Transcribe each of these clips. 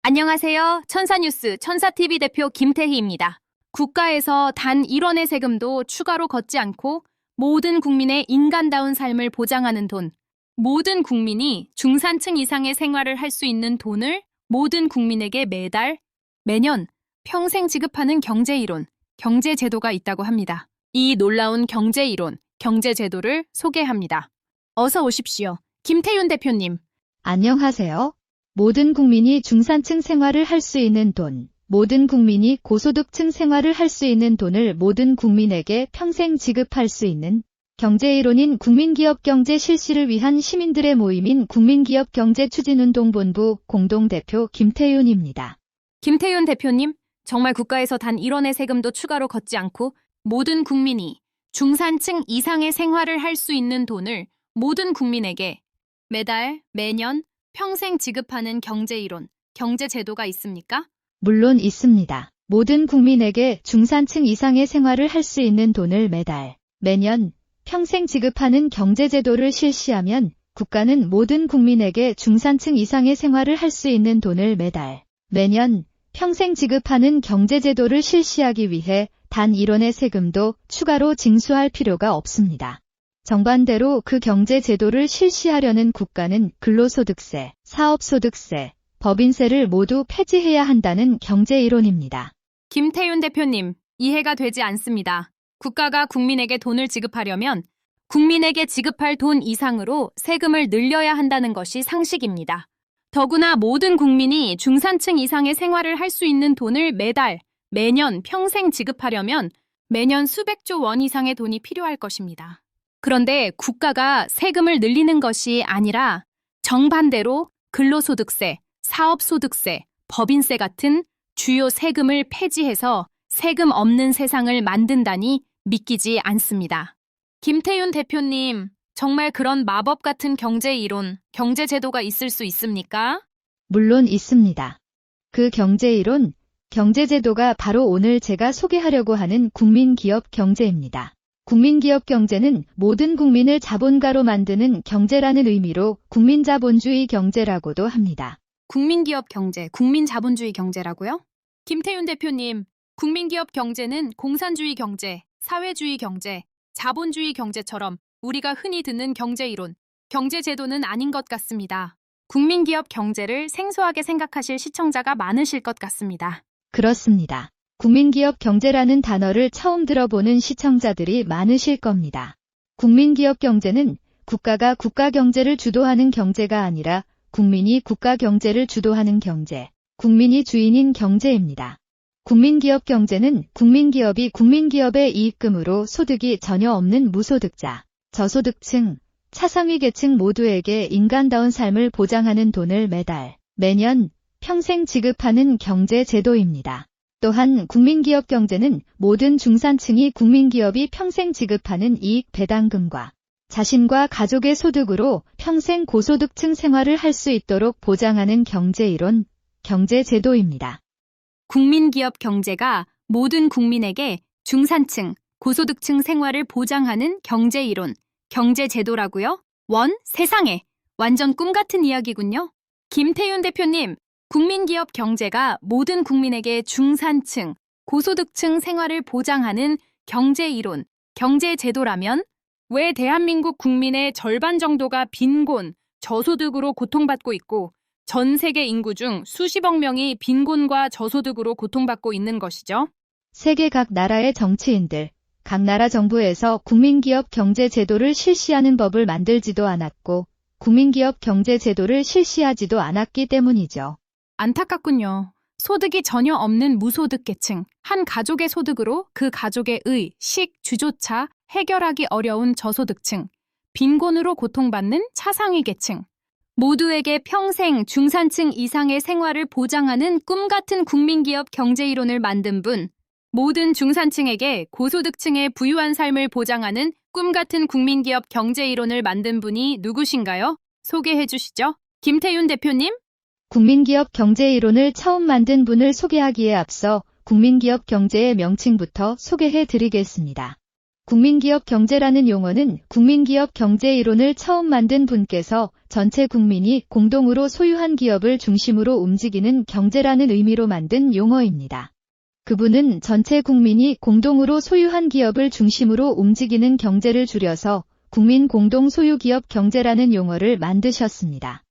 안녕하세요. 천사뉴스 천사TV 대표 김태희입니다. 국가에서 단 1원의 세금도 추가로 걷지 않고 모든 국민의 인간다운 삶을 보장하는 돈, 모든 국민이 중산층 이상의 생활을 할 수 있는 돈을 모든 국민에게 매달, 매년 평생 지급하는 경제이론, 경제제도가 있다고 합니다. 이 놀라운 경제이론, 경제제도를 소개합니다. 어서 오십시오. 김태윤 대표님. 안녕하세요. 모든 국민이 중산층 생활을 할 수 있는 돈, 모든 국민이 고소득층 생활을 할 수 있는 돈을 모든 국민에게 평생 지급할 수 있는 경제이론인 국민기업경제 실시를 위한 시민들의 모임인 국민기업경제추진운동본부 공동대표 김태윤입니다. 김태윤 대표님, 정말 국가에서 단 1원의 세금도 추가로 걷지 않고 모든 국민이 중산층 이상의 생활을 할 수 있는 돈을 모든 국민에게 매달, 매년, 평생 지급하는 경제이론, 경제제도가 있습니까? 물론 있습니다. 모든 국민에게 중산층 이상의 생활을 할 수 있는 돈을 매달, 매년, 평생 지급하는 경제제도를 실시하면 국가는 모든 국민에게 중산층 이상의 생활을 할 수 있는 돈을 매달, 매년, 평생 지급하는 경제제도를 실시하기 위해 단 1원의 세금도 추가로 징수할 필요가 없습니다. 정반대로 그 경제제도를 실시하려는 국가는 근로소득세, 사업소득세, 법인세를 모두 폐지해야 한다는 경제이론입니다. 김태윤 대표님, 이해가 되지 않습니다. 국가가 국민에게 돈을 지급하려면 국민에게 지급할 돈 이상으로 세금을 늘려야 한다는 것이 상식입니다. 더구나 모든 국민이 중산층 이상의 생활을 할 수 있는 돈을 매달, 매년, 평생 지급하려면 매년 수백조 원 이상의 돈이 필요할 것입니다. 그런데 국가가 세금을 늘리는 것이 아니라 정반대로 근로소득세, 사업소득세, 법인세 같은 주요 세금을 폐지해서 세금 없는 세상을 만든다니 믿기지 않습니다. 김태윤 대표님, 정말 그런 마법 같은 경제이론, 경제제도가 있을 수 있습니까? 물론 있습니다. 그 경제이론, 경제제도가 바로 오늘 제가 소개하려고 하는 국민기업 경제입니다. 국민기업 경제는 모든 국민을 자본가로 만드는 경제라는 의미로 국민자본주의 경제라고도 합니다. 국민기업 경제, 국민자본주의 경제라고요? 김태윤 대표님, 국민기업 경제는 공산주의 경제, 사회주의 경제, 자본주의 경제처럼 우리가 흔히 듣는 경제이론, 경제제도는 아닌 것 같습니다. 국민기업 경제를 생소하게 생각하실 시청자가 많으실 것 같습니다. 그렇습니다. 국민기업 경제라는 단어를 처음 들어보는 시청자들이 많으실 겁니다. 국민기업 경제는 국가가 국가 경제를 주도하는 경제가 아니라 국민이 국가 경제를 주도하는 경제, 국민이 주인인 경제입니다. 국민기업 경제는 국민기업이 국민기업의 이익금으로 소득이 전혀 없는 무소득자, 저소득층, 차상위 계층 모두에게 인간다운 삶을 보장하는 돈을 매달, 매년, 평생 지급하는 경제제도입니다. 또한 국민기업 경제는 모든 중산층이 국민기업이 평생 지급하는 이익 배당금과 자신과 가족의 소득으로 평생 고소득층 생활을 할 수 있도록 보장하는 경제이론, 경제제도입니다. 국민기업 경제가 모든 국민에게 중산층, 고소득층 생활을 보장하는 경제이론, 경제제도라고요? 세상에! 완전 꿈같은 이야기군요. 김태윤 대표님, 국민기업 경제가 모든 국민에게 중산층, 고소득층 생활을 보장하는 경제이론, 경제제도라면 왜 대한민국 국민의 절반 정도가 빈곤, 저소득으로 고통받고 있고 전 세계 인구 중 수십억 명이 빈곤과 저소득으로 고통받고 있는 것이죠? 세계 각 나라의 정치인들, 각 나라 정부에서 국민기업 경제제도를 실시하는 법을 만들지도 않았고 국민기업 경제제도를 실시하지도 않았기 때문이죠. 안타깝군요. 소득이 전혀 없는 무소득 계층, 한 가족의 소득으로 그 가족의 의, 식, 주조차 해결하기 어려운 저소득층, 빈곤으로 고통받는 차상위 계층, 모두에게 평생 중산층 이상의 생활을 보장하는 꿈같은 국민기업 경제이론을 만든 분, 모든 중산층에게 고소득층의 부유한 삶을 보장하는 꿈같은 국민기업 경제이론을 만든 분이 누구신가요? 소개해 주시죠. 김태윤 대표님? 국민기업 경제이론을 처음 만든 분을 소개하기에 앞서 국민기업 경제의 명칭부터 소개해 드리겠습니다. 국민기업 경제라는 용어는 국민기업 경제 이론을 처음 만든 분께서 전체 국민이 공동으로 소유한 기업을 중심으로 움직이는 경제라는 의미로 만든 용어입니다. 그분은 전체 국민이 공동으로 소유한 기업을 중심으로 움직이는 경제를 줄여서 국민 공동 소유 기업 경제라는 용어를 만드셨습니다.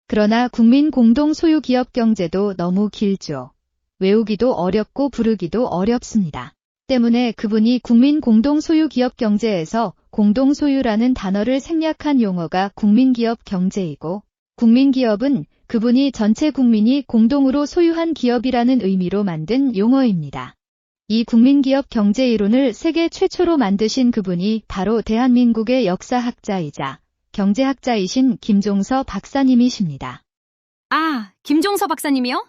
그러나 국민 공동 소유 기업 경제도 너무 길죠. 외우기도 어렵고 부르기도 어렵습니다. 때문에 그분이 국민 공동 소유 기업 경제에서 공동 소유라는 단어를 생략한 용어가 국민기업 경제이고, 국민기업은 그분이 전체 국민이 공동으로 소유한 기업이라는 의미로 만든 용어입니다. 이 국민기업 경제 이론을 세계 최초로 만드신 그분이 바로 대한민국의 역사학자이자 경제학자이신 김종서 박사님이십니다. 아, 김종서 박사님이요?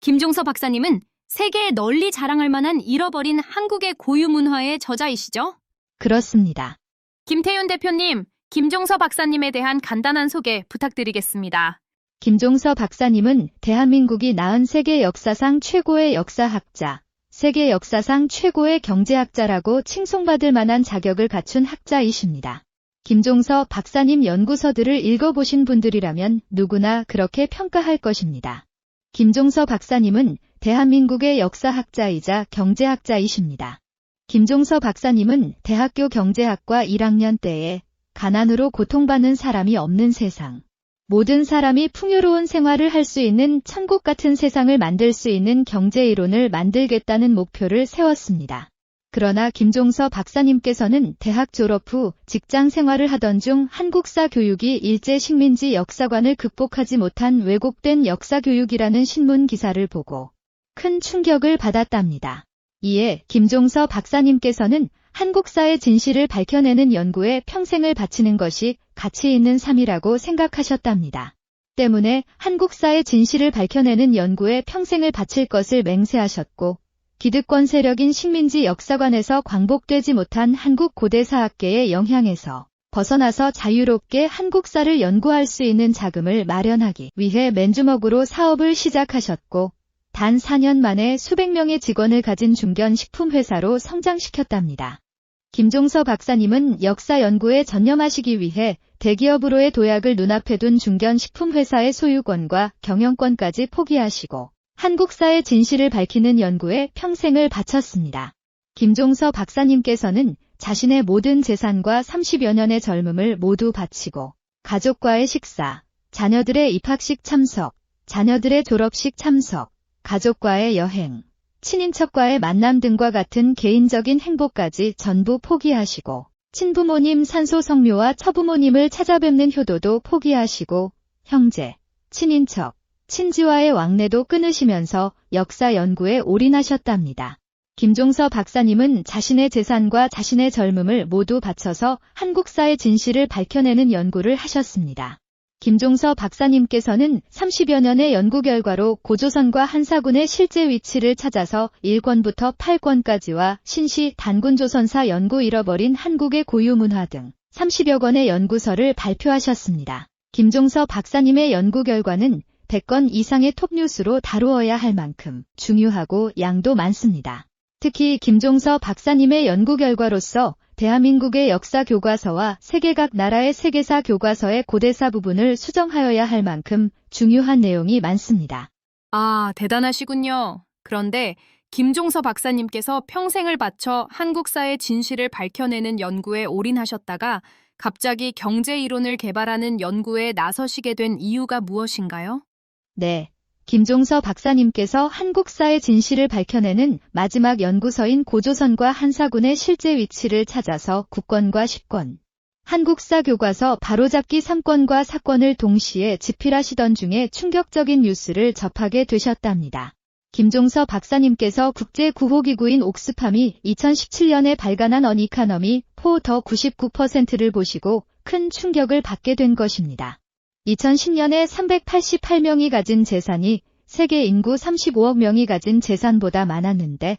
김종서 박사님은 세계에 널리 자랑할 만한 잃어버린 한국의 고유 문화의 저자이시죠? 그렇습니다. 김태윤 대표님, 김종서 박사님에 대한 간단한 소개 부탁드리겠습니다. 김종서 박사님은 대한민국이 낳은 세계 역사상 최고의 역사학자, 세계 역사상 최고의 경제학자라고 칭송받을 만한 자격을 갖춘 학자이십니다. 김종서 박사님 연구서들을 읽어보신 분들이라면 누구나 그렇게 평가할 것입니다. 김종서 박사님은 대한민국의 역사학자이자 경제학자이십니다. 김종서 박사님은 대학교 경제학과 1학년 때에 가난으로 고통받는 사람이 없는 세상, 모든 사람이 풍요로운 생활을 할 수 있는 천국 같은 세상을 만들 수 있는 경제이론을 만들겠다는 목표를 세웠습니다. 그러나 김종서 박사님께서는 대학 졸업 후 직장 생활을 하던 중 한국사 교육이 일제 식민지 역사관을 극복하지 못한 왜곡된 역사교육이라는 신문 기사를 보고 큰 충격을 받았답니다. 이에 김종서 박사님께서는 한국사의 진실을 밝혀내는 연구에 평생을 바치는 것이 가치 있는 삶이라고 생각하셨답니다. 때문에 한국사의 진실을 밝혀내는 연구에 평생을 바칠 것을 맹세하셨고, 기득권 세력인 식민지 역사관에서 광복되지 못한 한국 고대사학계의 영향에서 벗어나서 자유롭게 한국사를 연구할 수 있는 자금을 마련하기 위해 맨주먹으로 사업을 시작하셨고, 단 4년 만에 수백 명의 직원을 가진 중견식품회사로 성장시켰답니다. 김종서 박사님은 역사 연구에 전념하시기 위해 대기업으로의 도약을 눈앞에 둔 중견식품회사의 소유권과 경영권까지 포기하시고 한국사의 진실을 밝히는 연구에 평생을 바쳤습니다. 김종서 박사님께서는 자신의 모든 재산과 30여 년의 젊음을 모두 바치고 가족과의 식사, 자녀들의 입학식 참석, 자녀들의 졸업식 참석, 가족과의 여행, 친인척과의 만남 등과 같은 개인적인 행복까지 전부 포기하시고 친부모님 산소 성묘와 처부모님을 찾아뵙는 효도도 포기하시고 형제, 친인척, 친지와의 왕래도 끊으시면서 역사 연구에 올인하셨답니다. 김종서 박사님은 자신의 재산과 자신의 젊음을 모두 바쳐서 한국사의 진실을 밝혀내는 연구를 하셨습니다. 김종서 박사님께서는 30여 년의 연구 결과로 고조선과 한사군의 실제 위치를 찾아서 1권부터 8권까지와 신시 단군조선사 연구 잃어버린 한국의 고유 문화 등 30여 권의 연구서를 발표하셨습니다. 김종서 박사님의 연구 결과는 100건 이상의 톱뉴스로 다루어야 할 만큼 중요하고 양도 많습니다. 특히 김종서 박사님의 연구 결과로서 대한민국의 역사 교과서와 세계 각 나라의 세계사 교과서의 고대사 부분을 수정하여야 할 만큼 중요한 내용이 많습니다. 아, 대단하시군요. 그런데 김종서 박사님께서 평생을 바쳐 한국사의 진실을 밝혀내는 연구에 올인하셨다가 갑자기 경제 이론을 개발하는 연구에 나서시게 된 이유가 무엇인가요? 네. 김종서 박사님께서 한국사의 진실을 밝혀내는 마지막 연구서인 고조선과 한사군의 실제 위치를 찾아서 9권과 10권, 한국사 교과서 바로잡기 3권과 4권을 동시에 집필하시던 중에 충격적인 뉴스를 접하게 되셨답니다. 김종서 박사님께서 국제구호기구인 옥스팜이 2017년에 발간한 어니카너미 4더 99%를 보시고 큰 충격을 받게 된 것입니다. 2010년에 388명이 가진 재산이 세계 인구 35억 명이 가진 재산보다 많았는데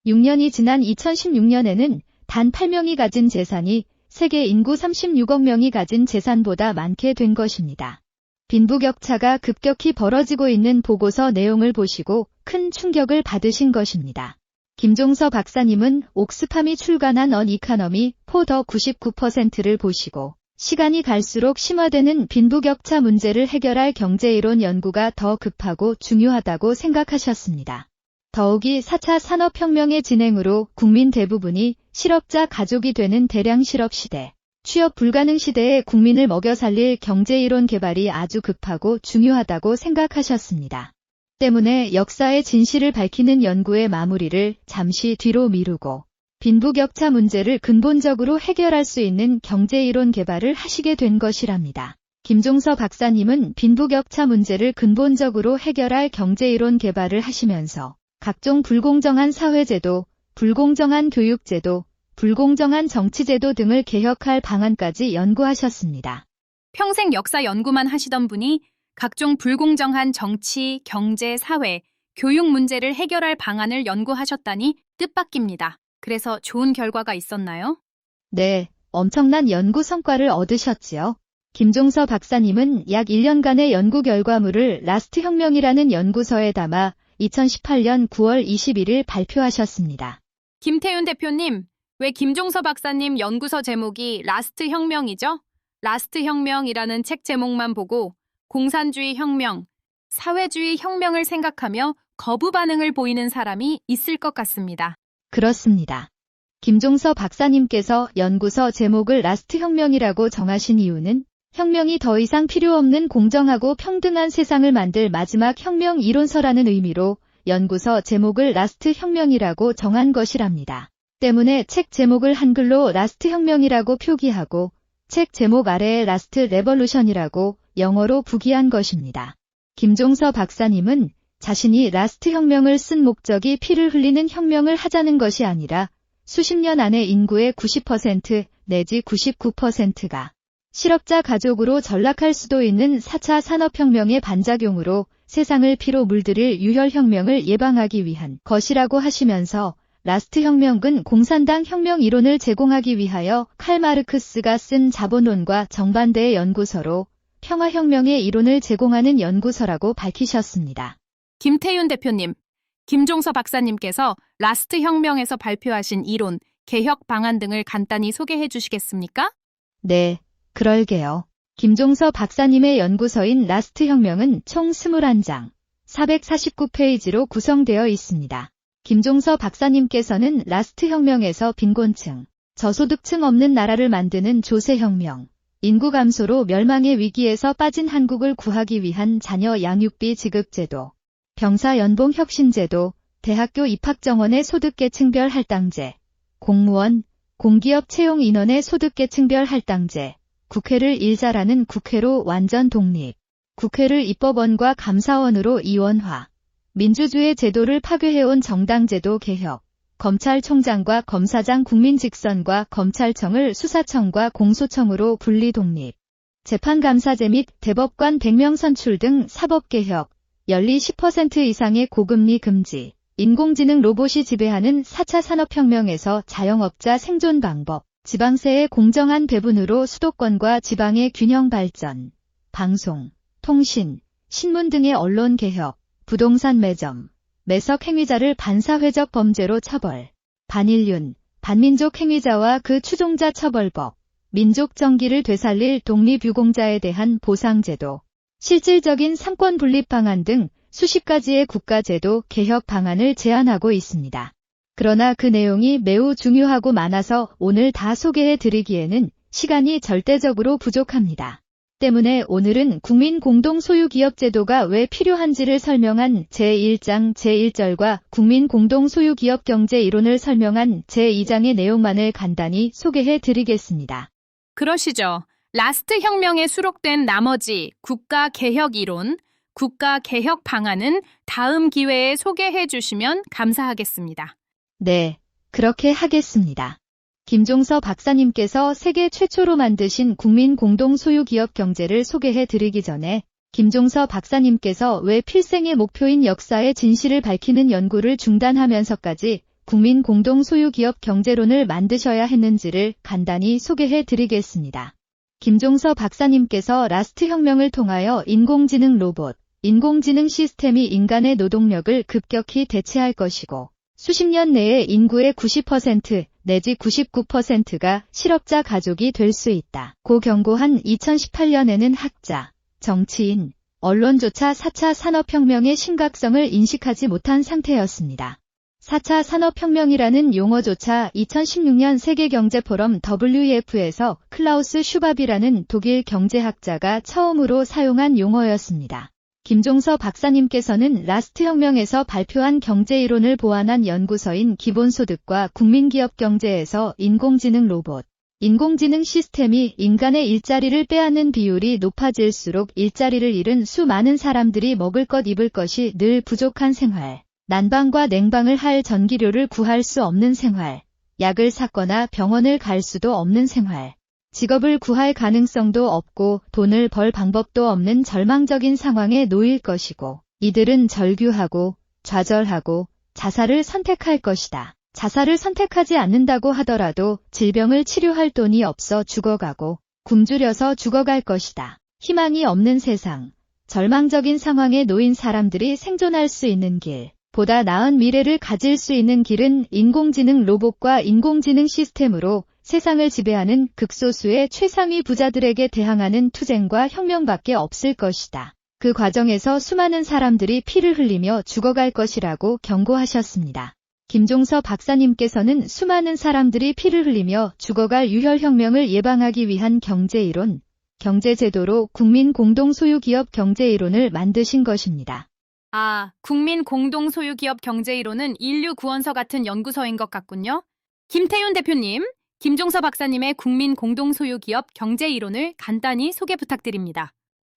6년이 지난 2016년에는 단 8명이 가진 재산이 세계 인구 36억 명이 가진 재산보다 많게 된 것입니다. 빈부격차가 급격히 벌어지고 있는 보고서 내용을 보시고 큰 충격을 받으신 것입니다. 김종서 박사님은 옥스팜이 출간한 언 이카너미 포더 99%를 보시고 시간이 갈수록 심화되는 빈부격차 문제를 해결할 경제이론 연구가 더 급하고 중요하다고 생각하셨습니다. 더욱이 4차 산업혁명의 진행으로 국민 대부분이 실업자 가족이 되는 대량 실업 시대, 취업 불가능 시대에 국민을 먹여 살릴 경제이론 개발이 아주 급하고 중요하다고 생각하셨습니다. 때문에 역사의 진실을 밝히는 연구의 마무리를 잠시 뒤로 미루고 빈부격차 문제를 근본적으로 해결할 수 있는 경제이론 개발을 하시게 된 것이랍니다. 김종서 박사님은 빈부격차 문제를 근본적으로 해결할 경제이론 개발을 하시면서 각종 불공정한 사회제도, 불공정한 교육제도, 불공정한 정치제도 등을 개혁할 방안까지 연구하셨습니다. 평생 역사 연구만 하시던 분이 각종 불공정한 정치, 경제, 사회, 교육 문제를 해결할 방안을 연구하셨다니 뜻밖입니다. 그래서 좋은 결과가 있었나요? 네, 엄청난 연구 성과를 얻으셨지요. 김종서 박사님은 약 1년간의 연구 결과물을 라스트 혁명이라는 연구서에 담아 2018년 9월 21일 발표하셨습니다. 김태윤 대표님, 왜 김종서 박사님 연구서 제목이 라스트 혁명이죠? 라스트 혁명이라는 책 제목만 보고 공산주의 혁명, 사회주의 혁명을 생각하며 거부 반응을 보이는 사람이 있을 것 같습니다. 그렇습니다. 김종서 박사님께서 연구서 제목을 라스트 혁명이라고 정하신 이유는 혁명이 더 이상 필요 없는 공정하고 평등한 세상을 만들 마지막 혁명 이론서라는 의미로 연구서 제목을 라스트 혁명이라고 정한 것이랍니다. 때문에 책 제목을 한글로 라스트 혁명이라고 표기하고 책 제목 아래에 라스트 레볼루션이라고 영어로 부기한 것입니다. 김종서 박사님은 자신이 라스트 혁명을 쓴 목적이 피를 흘리는 혁명을 하자는 것이 아니라 수십 년 안에 인구의 90% 내지 99%가 실업자 가족으로 전락할 수도 있는 4차 산업혁명의 반작용으로 세상을 피로 물들일 유혈혁명을 예방하기 위한 것이라고 하시면서 라스트 혁명은 공산당 혁명 이론을 제공하기 위하여 칼 마르크스가 쓴 자본론과 정반대의 연구서로 평화혁명의 이론을 제공하는 연구서라고 밝히셨습니다. 김태윤 대표님, 김종서 박사님께서 라스트 혁명에서 발표하신 이론, 개혁 방안 등을 간단히 소개해 주시겠습니까? 네, 그럴게요. 김종서 박사님의 연구서인 라스트 혁명은 총 21장, 449페이지로 구성되어 있습니다. 김종서 박사님께서는 라스트 혁명에서 빈곤층, 저소득층 없는 나라를 만드는 조세혁명, 인구 감소로 멸망의 위기에서 빠진 한국을 구하기 위한 자녀 양육비 지급제도, 병사 연봉 혁신제도, 대학교 입학정원의 소득계층별 할당제, 공무원, 공기업 채용 인원의 소득계층별 할당제, 국회를 일자라는 국회로 완전 독립, 국회를 입법원과 감사원으로 이원화, 민주주의 제도를 파괴해온 정당제도 개혁, 검찰총장과 검사장 국민직선과 검찰청을 수사청과 공소청으로 분리 독립, 재판감사제 및 대법관 100명 선출 등 사법개혁, 연리 10% 이상의 고금리 금지, 인공지능 로봇이 지배하는 4차 산업혁명에서 자영업자 생존 방법, 지방세의 공정한 배분으로 수도권과 지방의 균형 발전, 방송, 통신, 신문 등의 언론 개혁, 부동산 매점, 매석 행위자를 반사회적 범죄로 처벌, 반인륜, 반민족 행위자와 그 추종자 처벌법, 민족 정기를 되살릴 독립유공자에 대한 보상제도, 실질적인 상권 분립 방안 등 수십 가지의 국가제도 개혁 방안을 제안하고 있습니다. 그러나 그 내용이 매우 중요하고 많아서 오늘 다 소개해 드리기에는 시간이 절대적으로 부족합니다. 때문에 오늘은 국민 공동 소유 기업 제도가 왜 필요한지를 설명한 제1장 제1절과 국민 공동 소유 기업 경제 이론을 설명한 제2장의 내용만을 간단히 소개해 드리겠습니다. 그러시죠. 라스트 혁명에 수록된 나머지 국가 개혁 이론, 국가 개혁 방안은 다음 기회에 소개해 주시면 감사하겠습니다. 네, 그렇게 하겠습니다. 김종서 박사님께서 세계 최초로 만드신 국민 공동 소유 기업 경제를 소개해 드리기 전에 김종서 박사님께서 왜 필생의 목표인 역사의 진실을 밝히는 연구를 중단하면서까지 국민 공동 소유 기업 경제론을 만드셔야 했는지를 간단히 소개해 드리겠습니다. 김종서 박사님께서 라스트 혁명을 통하여 인공지능 로봇, 인공지능 시스템이 인간의 노동력을 급격히 대체할 것이고 수십 년 내에 인구의 90% 내지 99%가 실업자 가족이 될 수 있다. 고 경고한 2018년에는 학자, 정치인, 언론조차 4차 산업혁명의 심각성을 인식하지 못한 상태였습니다. 4차 산업혁명이라는 용어조차 2016년 세계경제포럼 WEF에서 클라우스 슈밥이라는 독일 경제학자가 처음으로 사용한 용어였습니다. 김종서 박사님께서는 라스트 혁명에서 발표한 경제이론을 보완한 연구서인 기본소득과 국민기업경제에서 인공지능 로봇, 인공지능 시스템이 인간의 일자리를 빼앗는 비율이 높아질수록 일자리를 잃은 수많은 사람들이 먹을 것 입을 것이 늘 부족한 생활, 난방과 냉방을 할 전기료를 구할 수 없는 생활, 약을 샀거나 병원을 갈 수도 없는 생활, 직업을 구할 가능성도 없고 돈을 벌 방법도 없는 절망적인 상황에 놓일 것이고, 이들은 절규하고 좌절하고 자살을 선택할 것이다. 자살을 선택하지 않는다고 하더라도 질병을 치료할 돈이 없어 죽어가고 굶주려서 죽어갈 것이다. 희망이 없는 세상, 절망적인 상황에 놓인 사람들이 생존할 수 있는 길, 보다 나은 미래를 가질 수 있는 길은 인공지능 로봇과 인공지능 시스템으로 세상을 지배하는 극소수의 최상위 부자들에게 대항하는 투쟁과 혁명밖에 없을 것이다. 그 과정에서 수많은 사람들이 피를 흘리며 죽어갈 것이라고 경고하셨습니다. 김종서 박사님께서는 수많은 사람들이 피를 흘리며 죽어갈 유혈혁명을 예방하기 위한 경제이론, 경제제도로 국민 공동소유기업 경제이론을 만드신 것입니다. 아, 국민 공동소유기업 경제이론은 인류 구원서 같은 연구서인 것 같군요. 김태윤 대표님, 김종서 박사님의 국민 공동소유기업 경제이론을 간단히 소개 부탁드립니다.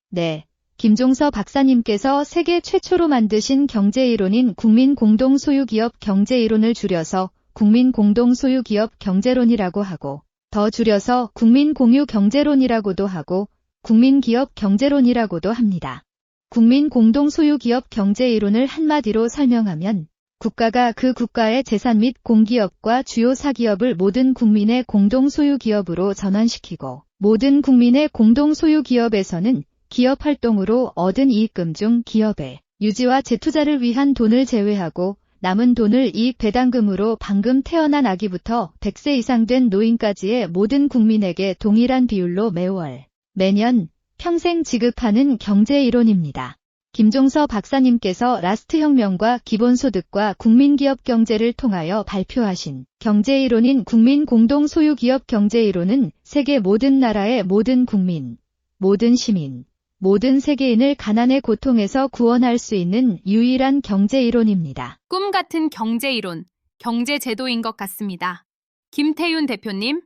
네. 김종서 박사님께서 세계 최초로 만드신 경제이론인 국민 공동소유기업 경제이론을 줄여서 국민 공동소유기업 경제론이라고 하고, 더 줄여서 국민 공유 경제론이라고도 하고, 국민기업 경제론이라고도 합니다. 국민 공동소유기업 경제이론을 한마디로 설명하면, 국가가 그 국가의 재산 및 공기업과 주요 사기업을 모든 국민의 공동소유기업으로 전환시키고, 모든 국민의 공동소유기업에서는 기업 활동으로 얻은 이익금 중 기업의 유지와 재투자를 위한 돈을 제외하고 남은 돈을 이익 배당금으로 방금 태어난 아기부터 100세 이상 된 노인까지의 모든 국민에게 동일한 비율로 매월, 매년, 평생 지급하는 경제이론입니다. 김종서 박사님께서 라스트 혁명과 기본소득과 국민기업 경제를 통하여 발표하신 경제이론인 국민 공동소유기업 경제이론은 세계 모든 나라의 모든 국민, 모든 시민, 모든 세계인을 가난의 고통에서 구원할 수 있는 유일한 경제이론입니다. 꿈 같은 경제이론, 경제제도인 것 같습니다. 김태윤 대표님,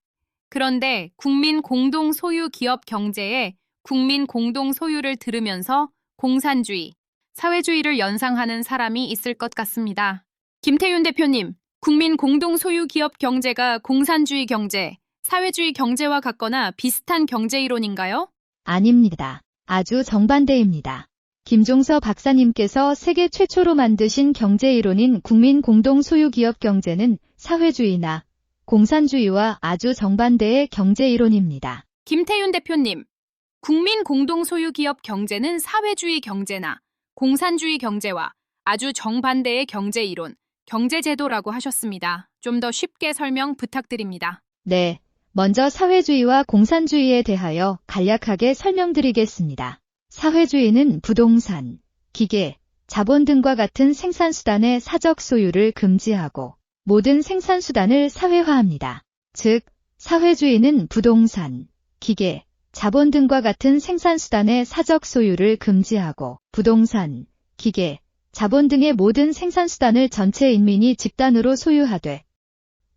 그런데 국민 공동소유 기업 경제에 국민 공동소유를 들으면서 공산주의, 사회주의를 연상하는 사람이 있을 것 같습니다. 김태윤 대표님, 국민 공동소유 기업 경제가 공산주의 경제, 사회주의 경제와 같거나 비슷한 경제이론인가요? 아닙니다. 아주 정반대입니다. 김종서 박사님께서 세계 최초로 만드신 경제이론인 국민 공동소유기업 경제는 사회주의나 공산주의와 아주 정반대의 경제이론입니다. 김태윤 대표님, 국민 공동소유기업 경제는 사회주의 경제나 공산주의 경제와 아주 정반대의 경제이론, 경제제도라고 하셨습니다. 좀 더 쉽게 설명 부탁드립니다. 네. 먼저 사회주의와 공산주의에 대하여 간략하게 설명드리겠습니다. 사회주의는 부동산, 기계, 자본 등과 같은 생산수단의 사적 소유를 금지하고 모든 생산수단을 사회화합니다. 즉, 사회주의는 부동산, 기계, 자본 등과 같은 생산수단의 사적 소유를 금지하고 부동산, 기계, 자본 등의 모든 생산수단을 전체 인민이 집단으로 소유하되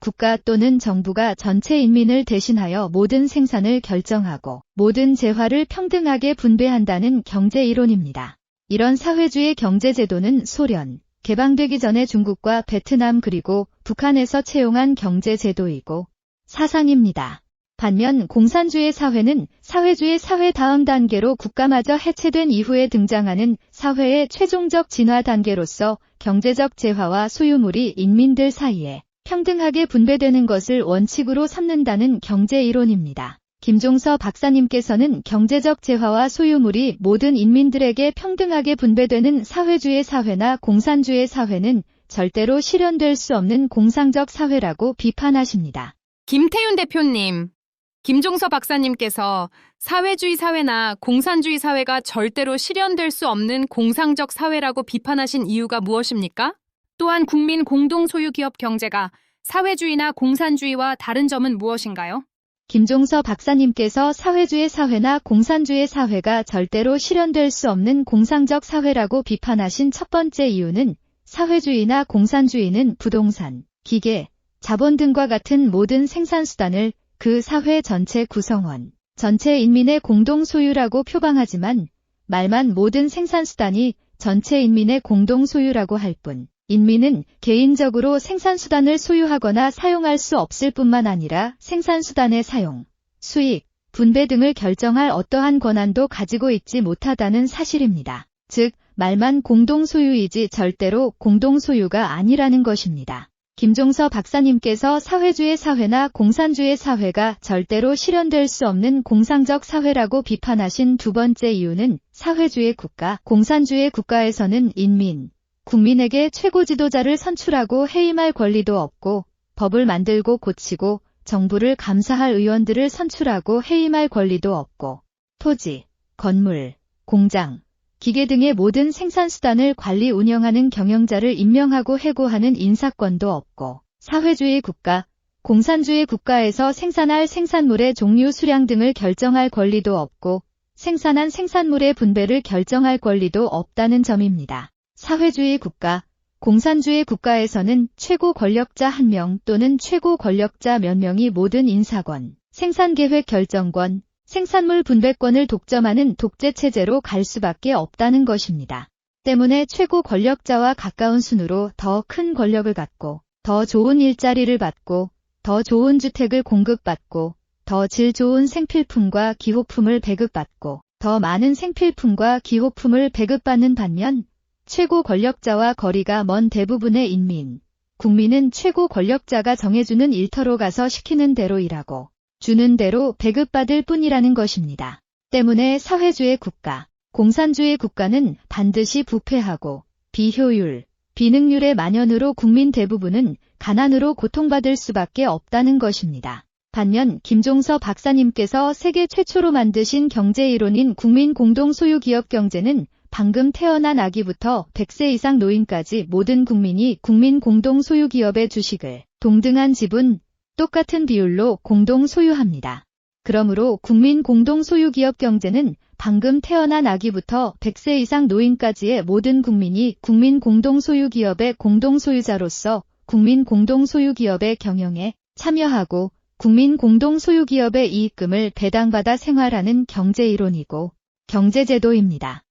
국가 또는 정부가 전체 인민을 대신하여 모든 생산을 결정하고 모든 재화를 평등하게 분배한다는 경제이론입니다. 이런 사회주의 경제제도는 소련, 개방되기 전에 중국과 베트남 그리고 북한에서 채용한 경제제도이고 사상입니다. 반면 공산주의 사회는 사회주의 사회 다음 단계로 국가마저 해체된 이후에 등장하는 사회의 최종적 진화 단계로서 경제적 재화와 소유물이 인민들 사이에 평등하게 분배되는 것을 원칙으로 삼는다는 경제이론입니다. 김종서 박사님께서는 경제적 재화와 소유물이 모든 인민들에게 평등하게 분배되는 사회주의 사회나 공산주의 사회는 절대로 실현될 수 없는 공상적 사회라고 비판하십니다. 김태윤 대표님, 김종서 박사님께서 사회주의 사회나 공산주의 사회가 절대로 실현될 수 없는 공상적 사회라고 비판하신 이유가 무엇입니까? 또한 국민 공동소유 기업 경제가 사회주의나 공산주의와 다른 점은 무엇인가요? 김종서 박사님께서 사회주의 사회나 공산주의 사회가 절대로 실현될 수 없는 공상적 사회라고 비판하신 첫 번째 이유는 사회주의나 공산주의는 부동산, 기계, 자본 등과 같은 모든 생산수단을 그 사회 전체 구성원, 전체 인민의 공동 소유라고 표방하지만 말만 모든 생산수단이 전체 인민의 공동 소유라고 할 뿐, 인민은 개인적으로 생산수단을 소유하거나 사용할 수 없을 뿐만 아니라 생산수단의 사용, 수익, 분배 등을 결정할 어떠한 권한도 가지고 있지 못하다는 사실입니다. 즉, 말만 공동소유이지 절대로 공동소유가 아니라는 것입니다. 김종서 박사님께서 사회주의 사회나 공산주의 사회가 절대로 실현될 수 없는 공상적 사회라고 비판하신 두 번째 이유는 사회주의 국가, 공산주의 국가에서는 인민, 국민에게 최고 지도자를 선출하고 해임할 권리도 없고 법을 만들고 고치고 정부를 감사할 의원들을 선출하고 해임할 권리도 없고 토지, 건물, 공장, 기계 등의 모든 생산수단을 관리 운영하는 경영자를 임명하고 해고하는 인사권도 없고 사회주의 국가, 공산주의 국가에서 생산할 생산물의 종류 수량 등을 결정할 권리도 없고 생산한 생산물의 분배를 결정할 권리도 없다는 점입니다. 사회주의 국가, 공산주의 국가에서는 최고 권력자 1명 또는 최고 권력자 몇 명이 모든 인사권, 생산계획 결정권, 생산물 분배권을 독점하는 독재체제로 갈 수밖에 없다는 것입니다. 때문에 최고 권력자와 가까운 순으로 더 큰 권력을 갖고, 더 좋은 일자리를 받고, 더 좋은 주택을 공급받고, 더 질 좋은 생필품과 기호품을 배급받고, 더 많은 생필품과 기호품을 배급받는 반면, 최고 권력자와 거리가 먼 대부분의 인민, 국민은 최고 권력자가 정해주는 일터로 가서 시키는 대로 일하고 주는 대로 배급받을 뿐이라는 것입니다. 때문에 사회주의 국가, 공산주의 국가는 반드시 부패하고 비효율, 비능률의 만연으로 국민 대부분은 가난으로 고통받을 수밖에 없다는 것입니다. 반면 김종서 박사님께서 세계 최초로 만드신 경제이론인 국민 공동소유 기업 경제는 방금 태어난 아기부터 100세 이상 노인까지 모든 국민이 국민 공동소유기업의 주식을 동등한 지분, 똑같은 비율로 공동 소유합니다. 그러므로 국민 공동소유기업 경제는 방금 태어난 아기부터 100세 이상 노인까지의 모든 국민이 국민 공동소유기업의 공동소유자로서 국민 공동소유기업의 경영에 참여하고 국민 공동소유기업의 이익금을 배당받아 생활하는 경제이론이고 경제제도입니다.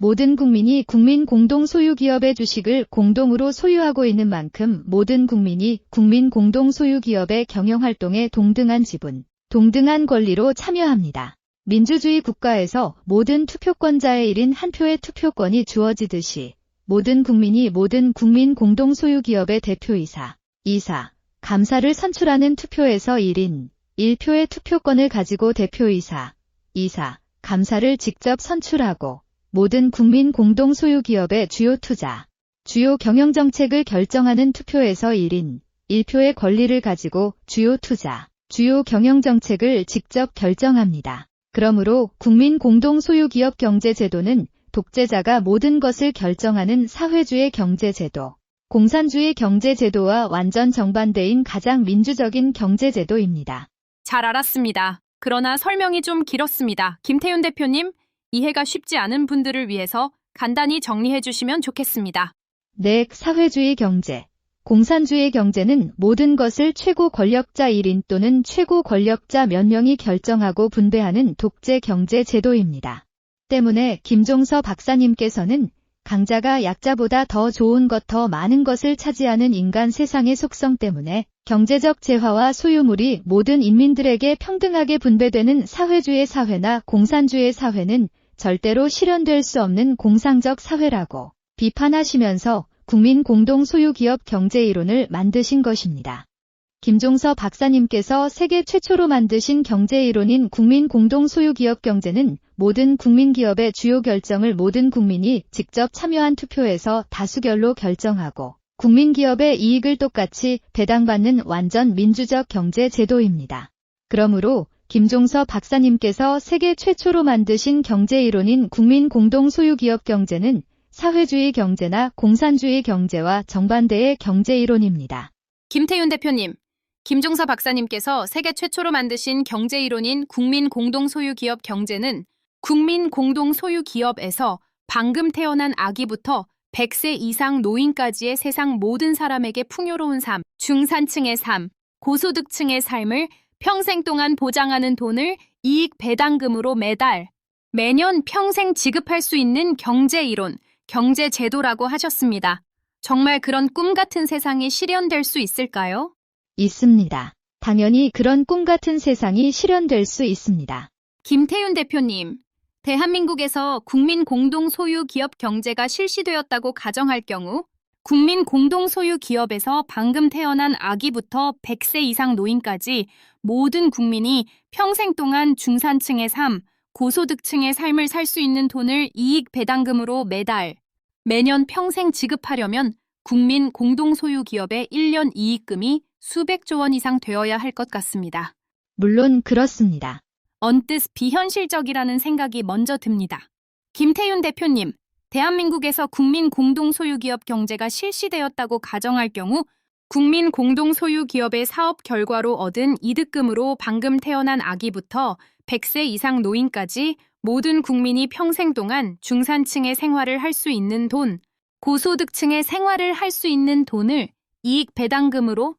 모든 국민이 국민 공동소유기업의 주식을 공동으로 소유하고 있는 만큼 모든 국민이 국민 공동소유기업의 경영활동에 동등한 지분, 동등한 권리로 참여합니다. 민주주의 국가에서 모든 투표권자의 1인 1표의 투표권이 주어지듯이 모든 국민이 모든 국민 공동소유기업의 대표이사, 이사, 감사를 선출하는 투표에서 1인 1표의 투표권을 가지고 대표이사, 이사, 감사를 직접 선출하고 모든 국민 공동소유기업의 주요 투자, 주요 경영정책을 결정하는 투표에서 1인 1표의 권리를 가지고 주요 투자, 주요 경영정책을 직접 결정합니다. 그러므로 국민 공동소유기업 경제제도는 독재자가 모든 것을 결정하는 사회주의 경제제도, 공산주의 경제제도와 완전 정반대인 가장 민주적인 경제제도입니다. 잘 알았습니다. 그러나 설명이 좀 길었습니다. 김태윤 대표님, 이해가 쉽지 않은 분들을 위해서 간단히 정리해 주시면 좋겠습니다. 네, 사회주의 경제, 공산주의 경제는 모든 것을 최고 권력자 1인 또는 최고 권력자 몇 명이 결정하고 분배하는 독재 경제 제도입니다. 때문에 김종서 박사님께서는 강자가 약자보다 더 좋은 것, 더 많은 것을 차지하는 인간 세상의 속성 때문에 경제적 재화와 소유물이 모든 인민들에게 평등하게 분배되는 사회주의 사회나 공산주의 사회는 절대로 실현될 수 없는 공상적 사회라고 비판하시면서 국민 공동소유기업 경제이론을 만드신 것입니다. 김종서 박사님께서 세계 최초로 만드신 경제이론인 국민 공동소유기업 경제는 모든 국민기업의 주요 결정을 모든 국민이 직접 참여한 투표에서 다수결로 결정하고 국민기업의 이익을 똑같이 배당받는 완전 민주적 경제 제도입니다. 그러므로 김종서 박사님께서 세계 최초로 만드신 경제이론인 국민공동소유기업 경제는 사회주의 경제나 공산주의 경제와 정반대의 경제이론입니다. 김태윤 대표님, 김종서 박사님께서 세계 최초로 만드신 경제이론인 국민공동소유기업 경제는 국민공동소유기업에서 방금 태어난 아기부터 100세 이상 노인까지의 세상 모든 사람에게 풍요로운 삶, 중산층의 삶, 고소득층의 삶을 평생 동안 보장하는 돈을 이익 배당금으로 매년 평생 지급할 수 있는 경제이론, 경제제도라고 하셨습니다. 정말 그런 꿈 같은 세상이 실현될 수 있을까요? 있습니다. 당연히 그런 꿈 같은 세상이 실현될 수 있습니다. 김태윤 대표님, 대한민국에서 국민 공동소유 기업 경제가 실시되었다고 가정할 경우 국민 공동소유 기업에서 방금 태어난 아기부터 100세 이상 노인까지 모든 국민이 평생 동안 중산층의 삶, 고소득층의 삶을 살 수 있는 돈을 이익 배당금으로 매년 평생 지급하려면 국민 공동소유 기업의 1년 이익금이 수백조 원 이상 되어야 할 것 같습니다. 물론 그렇습니다. 언뜻 비현실적이라는 생각이 먼저 듭니다. 김태윤 대표님, 대한민국에서 국민 공동소유기업 경제가 실시되었다고 가정할 경우 국민 공동소유기업의 사업 결과로 얻은 이득금으로 방금 태어난 아기부터 100세 이상 노인까지 모든 국민이 평생 동안 중산층의 생활을 할 수 있는 돈, 고소득층의 생활을 할 수 있는 돈을 이익 배당금으로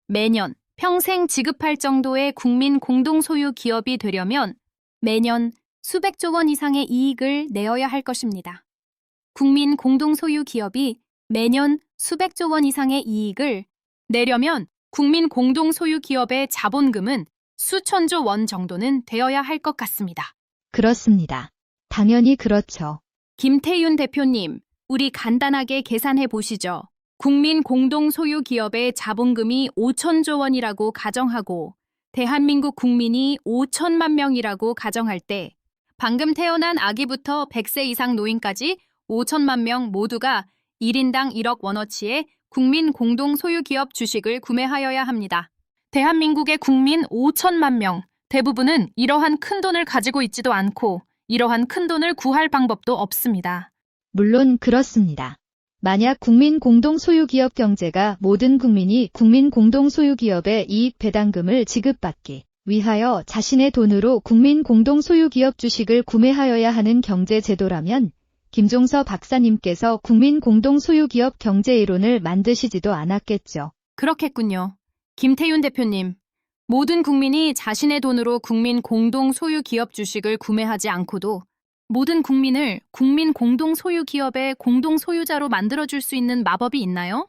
매년 평생 지급할 정도의 국민 공동소유 기업이 되려면 매년 수백조 원 이상의 이익을 내어야 할 것입니다. 국민 공동소유 기업이 매년 수백조 원 이상의 이익을 내려면 국민 공동소유 기업의 자본금은 수천조 원 정도는 되어야 할 것 같습니다. 그렇습니다. 당연히 그렇죠. 김태윤 대표님, 우리 간단하게 계산해 보시죠. 국민 공동소유 기업의 자본금이 5천조 원이라고 가정하고 대한민국 국민이 5천만 명이라고 가정할 때 방금 태어난 아기부터 100세 이상 노인까지 5천만 명 모두가 1인당 1억 원어치의 국민 공동소유 기업 주식을 구매하여야 합니다. 대한민국의 국민 5천만 명 대부분은 이러한 큰 돈을 가지고 있지도 않고 이러한 큰 돈을 구할 방법도 없습니다. 물론 그렇습니다. 만약 국민 공동소유기업 경제가 모든 국민이 국민 공동소유기업의 이익 배당금을 지급받기 위하여 자신의 돈으로 국민 공동소유기업 주식을 구매하여야 하는 경제제도라면 김종서 박사님께서 국민 공동소유기업 경제이론을 만드시지도 않았겠죠. 그렇겠군요. 김태윤 대표님, 모든 국민이 자신의 돈으로 국민 공동소유기업 주식을 구매하지 않고도 모든 국민을 국민 공동소유기업의 공동소유자로 만들어줄 수 있는 마법이 있나요?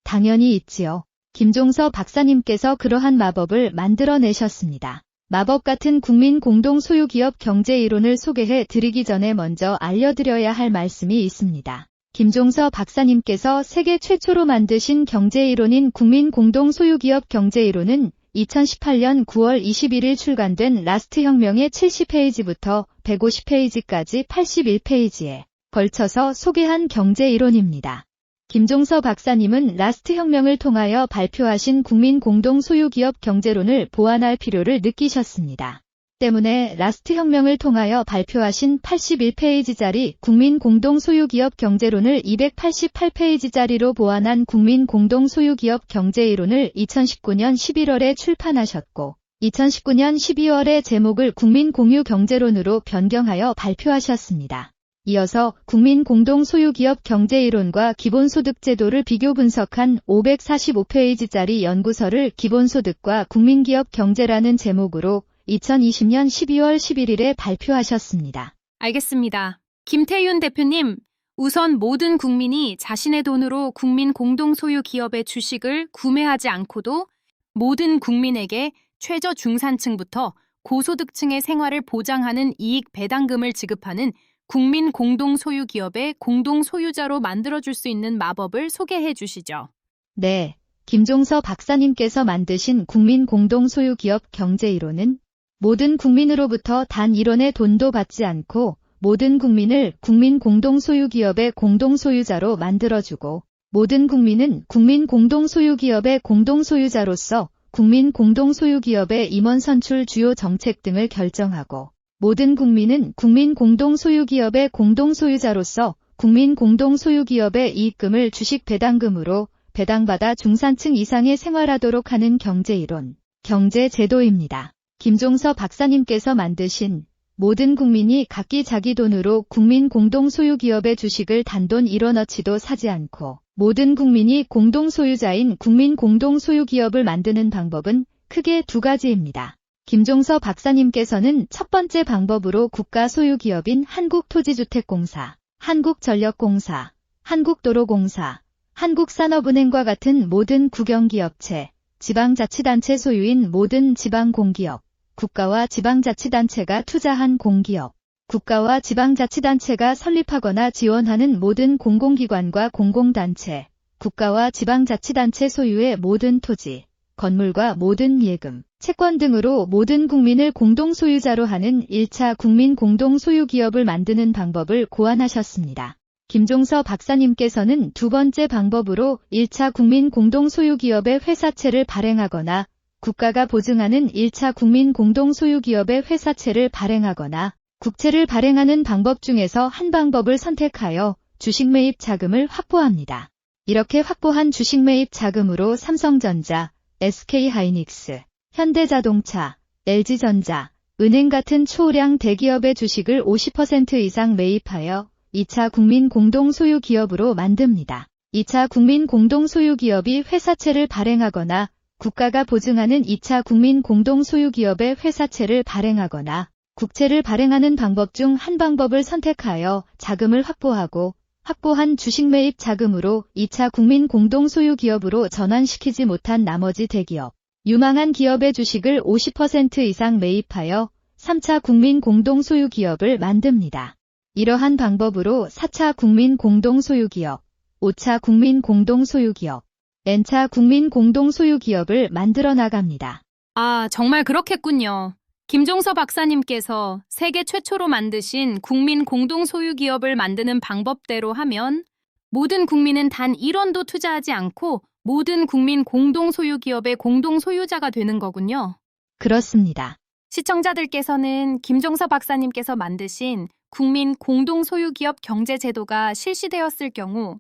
당연히 있지요. 김종서 박사님께서 그러한 마법을 만들어내셨습니다. 마법 같은 국민 공동소유기업 경제이론을 소개해 드리기 전에 먼저 알려드려야 할 말씀이 있습니다. 김종서 박사님께서 세계 최초로 만드신 경제이론인 국민 공동소유기업 경제이론은 2018년 9월 21일 출간된 라스트 혁명의 70페이지부터 150페이지까지 81페이지에 걸쳐서 소개한 경제이론입니다. 김종서 박사님은 라스트 혁명을 통하여 발표하신 국민 공동소유기업 경제론을 보완할 필요를 느끼셨습니다. 때문에 라스트 혁명을 통하여 발표하신 81페이지짜리 국민 공동소유기업 경제론을 288페이지짜리로 보완한 국민 공동소유기업 경제이론을 2019년 11월에 출판하셨고 2019년 12월에 제목을 국민 공유 경제론으로 변경하여 발표하셨습니다. 이어서 국민 공동소유기업 경제이론과 기본소득제도를 비교 분석한 545페이지짜리 연구서를 기본소득과 국민기업 경제라는 제목으로 2020년 12월 11일에 발표하셨습니다. 알겠습니다. 김태윤 대표님, 우선 모든 국민이 자신의 돈으로 국민 공동소유 기업의 주식을 구매하지 않고도 모든 국민에게 최저 중산층부터 고소득층의 생활을 보장하는 이익 배당금을 지급하는 국민 공동소유 기업의 공동소유자로 만들어줄 수 있는 마법을 소개해 주시죠. 네, 김종서 박사님께서 만드신 국민 공동소유기업 경제이론은 모든 국민으로부터 단 1원의 돈도 받지 않고 모든 국민을 국민 공동소유기업의 공동소유자로 만들어주고 모든 국민은 국민 공동소유기업의 공동소유자로서 국민 공동소유기업의 임원 선출 주요 정책 등을 결정하고 모든 국민은 국민 공동소유기업의 공동소유자로서 국민 공동소유기업의 이익금을 주식 배당금으로 배당받아 중산층 이상의 생활하도록 하는 경제이론, 경제제도입니다. 김종서 박사님께서 만드신 모든 국민이 각기 자기 돈으로 국민 공동소유기업의 주식을 단돈 1원어치도 사지 않고 모든 국민이 공동소유자인 국민 공동소유기업을 만드는 방법은 크게 두 가지입니다. 김종서 박사님께서는 첫 번째 방법으로 국가소유기업인 한국토지주택공사, 한국전력공사, 한국도로공사, 한국산업은행과 같은 모든 국영기업체, 지방자치단체 소유인 모든 지방공기업, 국가와 지방자치단체가 투자한 공기업, 국가와 지방자치단체가 설립하거나 지원하는 모든 공공기관과 공공단체, 국가와 지방자치단체 소유의 모든 토지, 건물과 모든 예금, 채권 등으로 모든 국민을 공동소유자로 하는 1차 국민 공동소유기업을 만드는 방법을 고안하셨습니다. 김종서 박사님께서는 두 번째 방법으로 1차 국민 공동소유기업의 회사채를 발행하거나 국가가 보증하는 1차 국민 공동소유기업의 회사채를 발행하거나 국채를 발행하는 방법 중에서 한 방법을 선택하여 주식 매입 자금을 확보합니다. 이렇게 확보한 주식 매입 자금으로 삼성전자, SK하이닉스, 현대자동차, LG전자, 은행 같은 초우량 대기업의 주식을 50% 이상 매입하여 2차 국민 공동소유 기업으로 만듭니다. 2차 국민 공동소유 기업이 회사채를 발행하거나 국가가 보증하는 2차 국민 공동소유 기업의 회사채를 발행하거나 국채를 발행하는 방법 중 한 방법을 선택하여 자금을 확보하고 확보한 주식 매입 자금으로 2차 국민 공동소유 기업으로 전환시키지 못한 나머지 대기업, 유망한 기업의 주식을 50% 이상 매입하여 3차 국민 공동소유 기업을 만듭니다. 이러한 방법으로 4차 국민 공동소유 기업, 5차 국민 공동소유 기업, N차 국민 공동소유 기업을 만들어 나갑니다. 아, 정말 그렇겠군요. 김종서 박사님께서 세계 최초로 만드신 국민 공동소유 기업을 만드는 방법대로 하면 모든 국민은 단 1원도 투자하지 않고 모든 국민 공동소유 기업의 공동소유자가 되는 거군요. 그렇습니다. 시청자들께서는 김종서 박사님께서 만드신 국민 공동소유기업 경제제도가 실시되었을 경우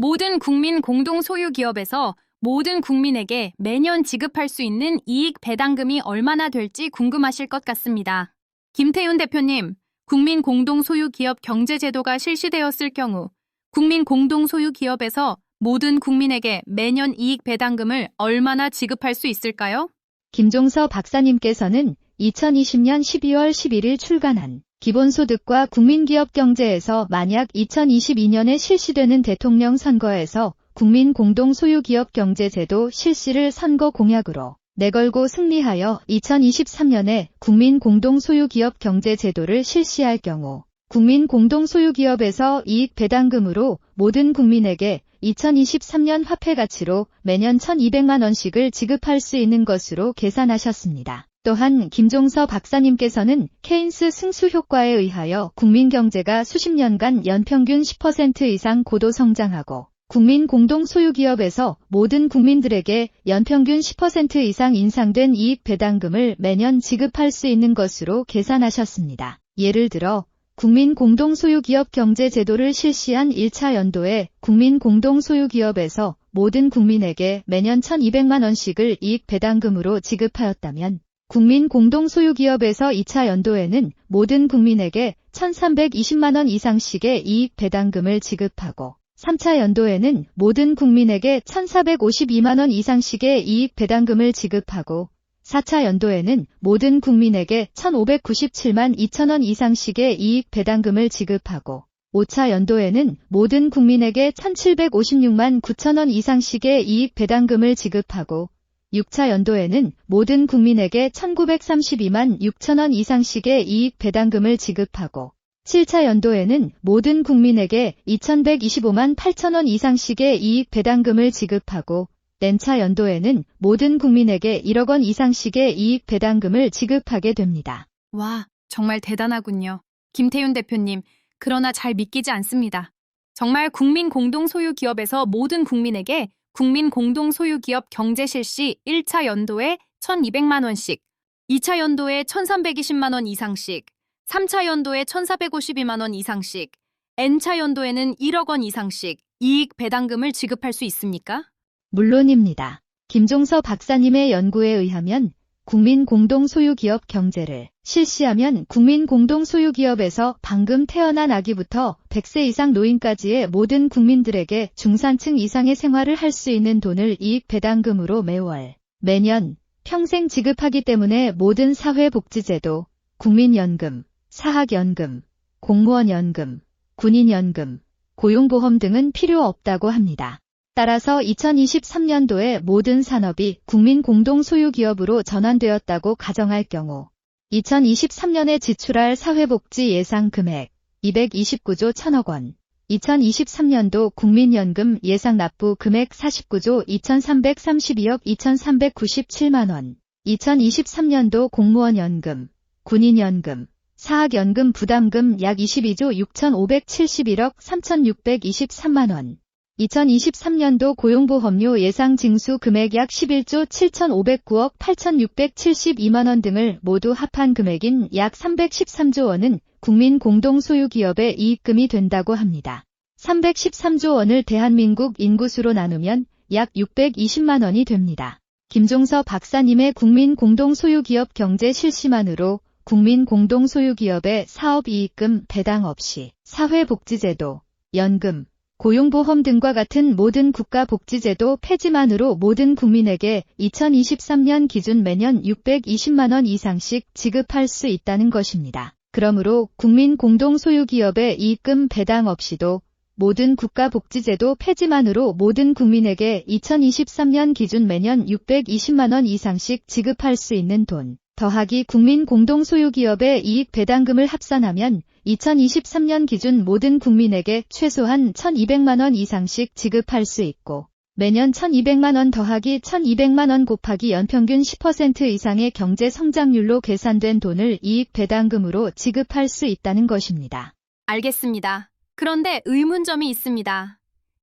모든 국민 공동소유기업에서 모든 국민에게 매년 지급할 수 있는 이익 배당금이 얼마나 될지 궁금하실 것 같습니다. 김태윤 대표님, 국민 공동소유기업 경제제도가 실시되었을 경우 국민 공동소유기업에서 모든 국민에게 매년 이익 배당금을 얼마나 지급할 수 있을까요? 김종서 박사님께서는 2020년 12월 11일 출간한 기본소득과 국민기업 경제에서 만약 2022년에 실시되는 대통령 선거에서 국민 공동소유기업 경제제도 실시를 선거 공약으로 내걸고 승리하여 2023년에 국민 공동소유기업 경제제도를 실시할 경우 국민 공동소유기업에서 이익 배당금으로 모든 국민에게 2023년 화폐 가치로 매년 1,200만 원씩을 지급할 수 있는 것으로 계산하셨습니다. 또한 김종서 박사님께서는 케인스 승수 효과에 의하여 국민 경제가 수십 년간 연평균 10% 이상 고도 성장하고 국민 공동소유기업에서 모든 국민들에게 연평균 10% 이상 인상된 이익 배당금을 매년 지급할 수 있는 것으로 계산하셨습니다. 예를 들어 국민 공동소유기업 경제제도를 실시한 1차 연도에 국민 공동소유기업에서 모든 국민에게 매년 1,200만 원씩을 이익 배당금으로 지급하였다면 국민 공동소유기업에서 2차 연도에는 모든 국민에게 1,320만 원 이상씩의 이익 배당금을 지급하고 3차 연도에는 모든 국민에게 1,452만 원 이상씩의 이익 배당금을 지급하고 4차 연도에는 모든 국민에게 1,597만 2천 원 이상씩의 이익 배당금을 지급하고 5차 연도에는 모든 국민에게 1,756만 9천 원 이상씩의 이익 배당금을 지급하고 6차 연도에는 모든 국민에게 1,932만 6천 원 이상씩의 이익 배당금을 지급하고 7차 연도에는 모든 국민에게 2,125만 8천 원 이상씩의 이익 배당금을 지급하고 N차 연도에는 모든 국민에게 1억 원 이상씩의 이익 배당금을 지급하게 됩니다. 와, 정말 대단하군요. 김태윤 대표님, 그러나 잘 믿기지 않습니다. 정말 국민 공동 소유 기업에서 모든 국민에게 국민 공동 소유 기업 경제 실시 1차 연도에 1,200만 원씩, 2차 연도에 1,320만 원 이상씩, 3차 연도에 1,452만 원 이상씩, N차 연도에는 1억 원 이상씩 이익 배당금을 지급할 수 있습니까? 물론입니다. 김종서 박사님의 연구에 의하면 국민 공동 소유 기업 경제를 실시하면 국민 공동 소유 기업에서 방금 태어난 아기부터 100세 이상 노인까지의 모든 국민들에게 중산층 이상의 생활을 할 수 있는 돈을 이익 배당금으로 매월, 매년, 평생 지급하기 때문에 모든 사회복지제도, 국민연금, 사학연금, 공무원연금, 군인연금, 고용보험 등은 필요 없다고 합니다. 따라서 2023년도에 모든 산업이 국민 공동 소유 기업으로 전환되었다고 가정할 경우 2023년에 지출할 사회복지 예상 금액 229조 1천억 원, 2023년도 국민연금 예상 납부 금액 49조 2332억 2397만 원, 2023년도 공무원연금, 군인연금, 사학연금 부담금 약 22조 6571억 3623만 원, 2023년도 고용보험료 예상 징수 금액 약 11조 7509억 8672만 원 등을 모두 합한 금액인 약 313조 원은 국민 공동 소유 기업의 이익금이 된다고 합니다. 313조 원을 대한민국 인구수로 나누면 약 620만 원이 됩니다. 김종서 박사님의 국민 공동 소유 기업 경제 실시만으로 국민 공동 소유 기업의 사업이익금 배당 없이 사회복지제도, 연금, 고용보험 등과 같은 모든 국가복지제도 폐지만으로 모든 국민에게 2023년 기준 매년 620만 원 이상씩 지급할 수 있다는 것입니다. 그러므로 국민 공동소유기업의 이익금 배당 없이도 모든 국가복지제도 폐지만으로 모든 국민에게 2023년 기준 매년 620만 원 이상씩 지급할 수 있는 돈, 더하기 국민 공동소유기업의 이익 배당금을 합산하면 2023년 기준 모든 국민에게 최소한 1,200만 원 이상씩 지급할 수 있고 매년 1,200만 원 더하기 1,200만 원 곱하기 연평균 10% 이상의 경제 성장률로 계산된 돈을 이익 배당금으로 지급할 수 있다는 것입니다. 알겠습니다. 그런데 의문점이 있습니다.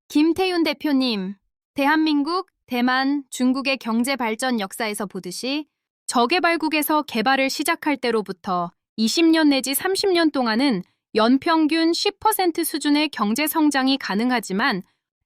김태윤 대표님, 대한민국, 대만, 중국의 경제 발전 역사에서 보듯이 저개발국에서 개발을 시작할 때로부터 20년 내지 30년 동안은 연평균 10% 수준의 경제 성장이 가능하지만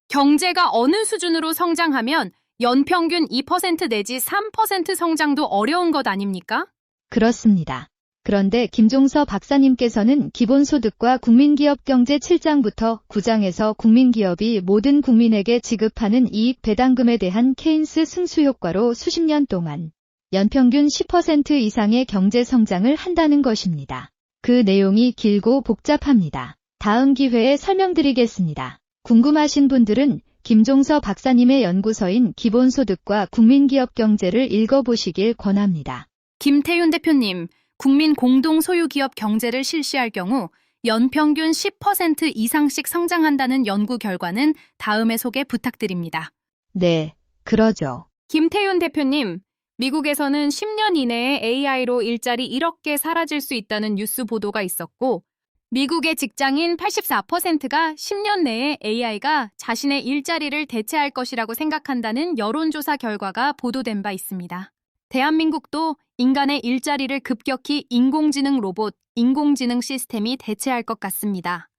경제가 어느 수준으로 성장하면 연평균 2% 내지 3% 성장도 어려운 것 아닙니까? 그렇습니다. 그런데 김종서 박사님께서는 기본소득과 국민기업경제 7장부터 9장에서 국민기업이 모든 국민에게 지급하는 이익 배당금에 대한 케인스 승수효과로 수십 년 동안 연평균 10% 이상의 경제 성장을 한다는 것입니다. 그 내용이 길고 복잡합니다. 다음 기회에 설명드리겠습니다. 궁금하신 분들은 김종서 박사님의 연구서인 기본소득과 국민기업경제를 읽어보시길 권합니다. 김태윤 대표님, 국민 공동소유기업 경제를 실시할 경우 연평균 10% 이상씩 성장한다는 연구 결과는 다음에 소개 부탁드립니다. 네, 그러죠. 김태윤 대표님, 미국에서는 10년 이내에 AI로 일자리 1억 개 사라질 수 있다는 뉴스 보도가 있었고, 미국의 직장인 84%가 10년 내에 AI가 자신의 일자리를 대체할 것이라고 생각한다는 여론조사 결과가 보도된 바 있습니다. 대한민국도 인간의 일자리를 급격히 인공지능 로봇, 인공지능 시스템이 대체할 것 같습니다.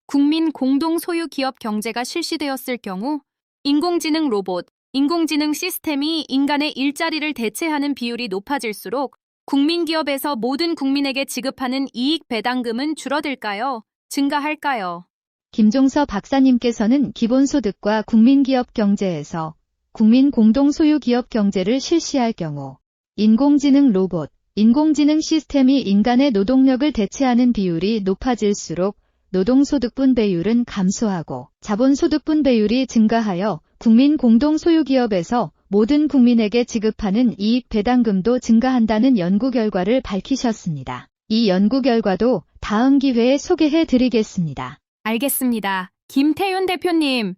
국민 공동 소유 기업 경제가 실시되었을 경우 인공지능 로봇, 인공지능 시스템이 인간의 일자리를 대체하는 비율이 높아질수록 국민기업에서 모든 국민에게 지급하는 이익 배당금은 줄어들까요? 증가할까요? 김종서 박사님께서는 기본소득과 국민기업 경제에서 국민 공동소유기업 경제를 실시할 경우 인공지능 로봇, 인공지능 시스템이 인간의 노동력을 대체하는 비율이 높아질수록 노동소득 분배율은 감소하고 자본소득 분배율이 증가하여 국민 공동소유기업에서 모든 국민에게 지급하는 이익 배당금도 증가한다는 연구 결과를 밝히셨습니다. 이 연구 결과도 다음 기회에 소개해 드리겠습니다. 알겠습니다. 김태윤 대표님,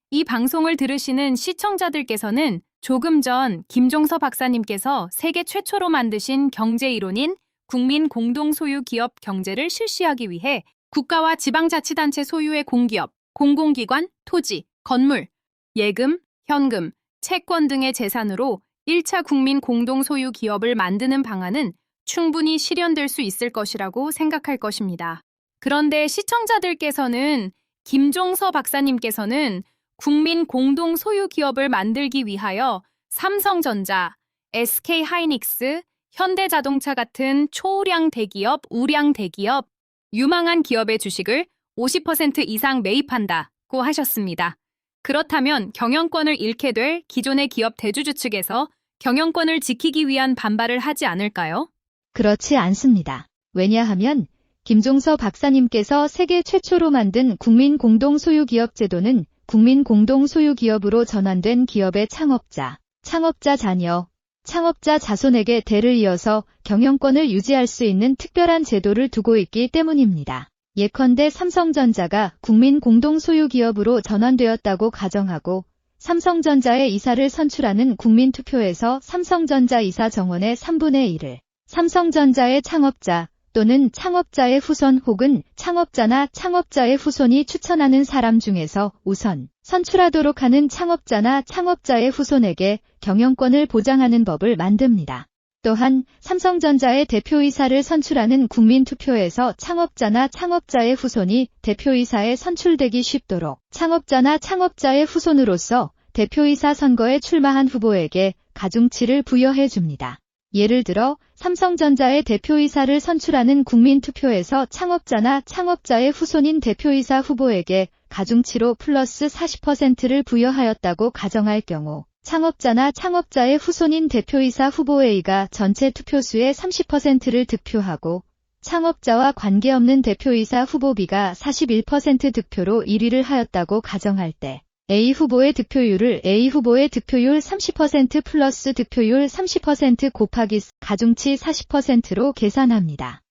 이 방송을 들으시는 시청자들께서는 조금 전 김종서 박사님께서 세계 최초로 만드신 경제 이론인 국민 공동소유 기업 경제를 실시하기 위해 국가와 지방자치단체 소유의 공기업, 공공기관, 토지, 건물, 예금, 현금, 채권 등의 재산으로 1차 국민 공동소유 기업을 만드는 방안은 충분히 실현될 수 있을 것이라고 생각할 것입니다. 그런데 시청자들께서는 김종서 박사님께서는 국민 공동소유 기업을 만들기 위하여 삼성전자, SK하이닉스, 현대자동차 같은 초우량 대기업, 우량 대기업, 유망한 기업의 주식을 50% 이상 매입한다고 하셨습니다. 그렇다면 경영권을 잃게 될 기존의 기업 대주주 측에서 경영권을 지키기 위한 반발을 하지 않을까요? 그렇지 않습니다. 왜냐하면 김종서 박사님께서 세계 최초로 만든 국민 공동소유 기업 제도는 국민 공동소유 기업으로 전환된 기업의 창업자, 창업자 자녀, 창업자 자손에게 대를 이어서 경영권을 유지할 수 있는 특별한 제도를 두고 있기 때문입니다. 예컨대 삼성전자가 국민 공동소유 기업으로 전환되었다고 가정하고 삼성전자의 이사를 선출하는 국민투표에서 삼성전자 이사 정원의 3분의 1을 삼성전자의 창업자 또는 창업자의 후손 혹은 창업자나 창업자의 후손이 추천하는 사람 중에서 우선 선출하도록 하는 창업자나 창업자의 후손에게 경영권을 보장하는 법을 만듭니다. 또한 삼성전자의 대표이사를 선출하는 국민투표에서 창업자나 창업자의 후손이 대표이사에 선출되기 쉽도록 창업자나 창업자의 후손으로서 대표이사 선거에 출마한 후보에게 가중치를 부여해 줍니다. 예를 들어 삼성전자의 대표이사를 선출하는 국민투표에서 창업자나 창업자의 후손인 대표이사 후보에게 가중치로 플러스 40%를 부여하였다고 가정할 경우 창업자나 창업자의 후손인 대표이사 후보 A가 전체 투표수의 30%를 득표하고 창업자와 관계없는 대표이사 후보 B가 41% 득표로 1위를 하였다고 가정할 때 A 후보의 득표율을 A 후보의 득표율 30% 플러스 득표율 30% 곱하기 가중치 40%로 계산합니다.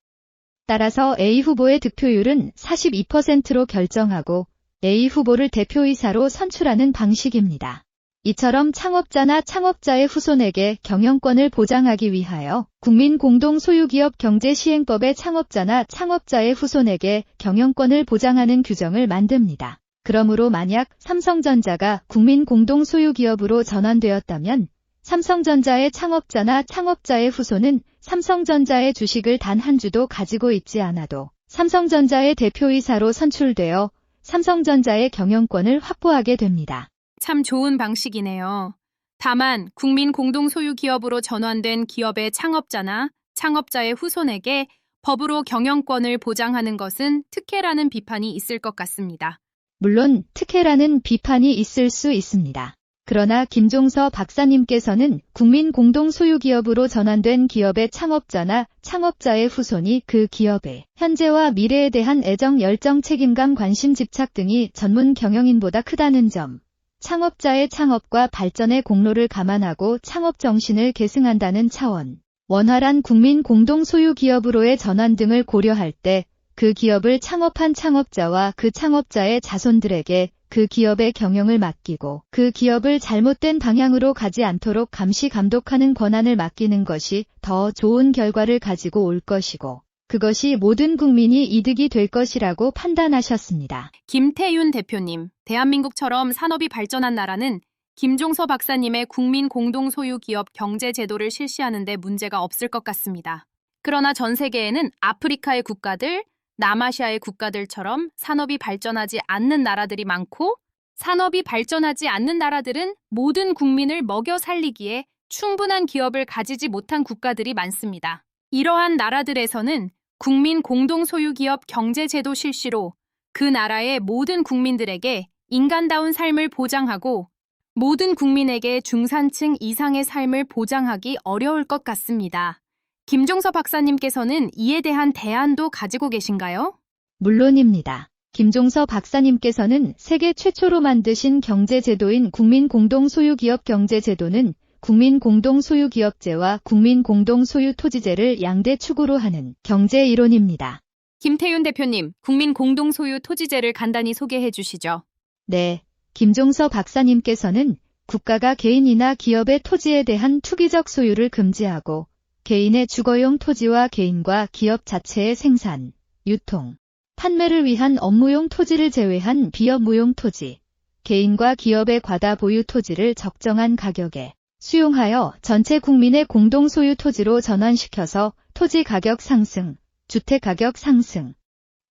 따라서 A 후보의 득표율은 42%로 결정하고 A 후보를 대표이사로 선출하는 방식입니다. 이처럼 창업자나 창업자의 후손에게 경영권을 보장하기 위하여 국민공동소유기업 경제시행법의 창업자나 창업자의 후손에게 경영권을 보장하는 규정을 만듭니다. 그러므로 만약 삼성전자가 국민공동소유기업으로 전환되었다면 삼성전자의 창업자나 창업자의 후손은 삼성전자의 주식을 단 한 주도 가지고 있지 않아도 삼성전자의 대표이사로 선출되어 삼성전자의 경영권을 확보하게 됩니다. 참 좋은 방식이네요. 다만 국민 공동소유 기업으로 전환된 기업의 창업자나 창업자의 후손에게 법으로 경영권을 보장하는 것은 특혜라는 비판이 있을 것 같습니다. 물론 특혜라는 비판이 있을 수 있습니다. 그러나 김종서 박사님께서는 국민 공동소유 기업으로 전환된 기업의 창업자나 창업자의 후손이 그 기업의 현재와 미래에 대한 애정, 열정, 책임감, 관심, 집착 등이 전문 경영인보다 크다는 점, 창업자의 창업과 발전의 공로를 감안하고 창업 정신을 계승한다는 차원, 원활한 국민 공동소유 기업으로의 전환 등을 고려할 때 그 기업을 창업한 창업자와 그 창업자의 자손들에게 그 기업의 경영을 맡기고 그 기업을 잘못된 방향으로 가지 않도록 감시 감독하는 권한을 맡기는 것이 더 좋은 결과를 가지고 올 것이고 그것이 모든 국민이 이득이 될 것이라고 판단하셨습니다. 김태윤 대표님, 대한민국처럼 산업이 발전한 나라는 김종서 박사님의 국민 공동소유 기업 경제 제도를 실시하는 데 문제가 없을 것 같습니다. 그러나 전 세계에는 아프리카의 국가들, 남아시아의 국가들처럼 산업이 발전하지 않는 나라들이 많고 산업이 발전하지 않는 나라들은 모든 국민을 먹여 살리기에 충분한 기업을 가지지 못한 국가들이 많습니다. 이러한 나라들에서는 국민 공동소유 기업 경제제도 실시로 그 나라의 모든 국민들에게 인간다운 삶을 보장하고 모든 국민에게 중산층 이상의 삶을 보장하기 어려울 것 같습니다. 김종서 박사님께서는 이에 대한 대안도 가지고 계신가요? 물론입니다. 김종서 박사님께서는 세계 최초로 만드신 경제제도인 국민공동소유기업 경제제도는 국민공동소유기업제와 국민공동소유토지제를 양대 축으로 하는 경제이론입니다. 김태윤 대표님, 국민공동소유 토지제를 간단히 소개해 주시죠. 네, 김종서 박사님께서는 국가가 개인이나 기업의 토지에 대한 투기적 소유를 금지하고 개인의 주거용 토지와 개인과 기업 자체의 생산, 유통, 판매를 위한 업무용 토지를 제외한 비업무용 토지, 개인과 기업의 과다 보유 토지를 적정한 가격에 수용하여 전체 국민의 공동 소유 토지로 전환시켜서 토지 가격 상승, 주택 가격 상승,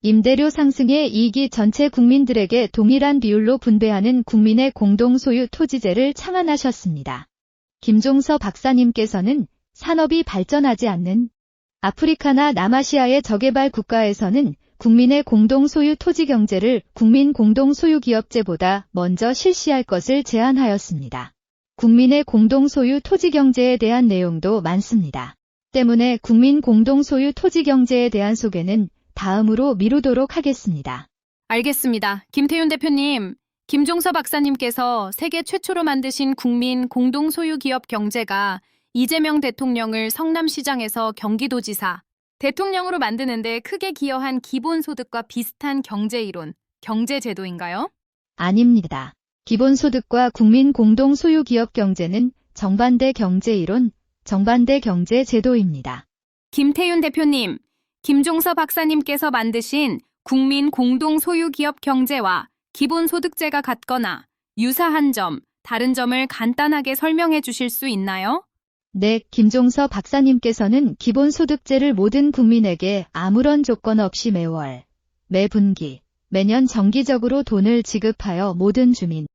임대료 상승의 이익이 전체 국민들에게 동일한 비율로 분배하는 국민의 공동 소유 토지제를 창안하셨습니다. 김종서 박사님께서는 산업이 발전하지 않는 아프리카나 남아시아의 저개발 국가에서는 국민의 공동 소유 토지 경제를 국민 공동 소유 기업제보다 먼저 실시할 것을 제안하였습니다. 국민의 공동 소유 토지 경제에 대한 내용도 많습니다. 때문에 국민 공동 소유 토지 경제에 대한 소개는 다음으로 미루도록 하겠습니다. 알겠습니다. 김태윤 대표님, 김종서 박사님께서 세계 최초로 만드신 국민 공동 소유 기업 경제가 이재명 대통령을 성남시장에서 경기도지사, 대통령으로 만드는데 크게 기여한 기본소득과 비슷한 경제이론, 경제제도인가요? 아닙니다. 기본소득과 국민 공동 소유 기업 경제는 정반대 경제이론, 정반대 경제제도입니다. 김태윤 대표님, 김종서 박사님께서 만드신 국민 공동 소유 기업 경제와 기본소득제가 같거나 유사한 점, 다른 점을 간단하게 설명해 주실 수 있나요? 네, 김종서 박사님께서는 기본소득제를 모든 국민에게 아무런 조건 없이 매월, 매 분기, 매년 정기적으로 돈을 지급하여 모든 주민,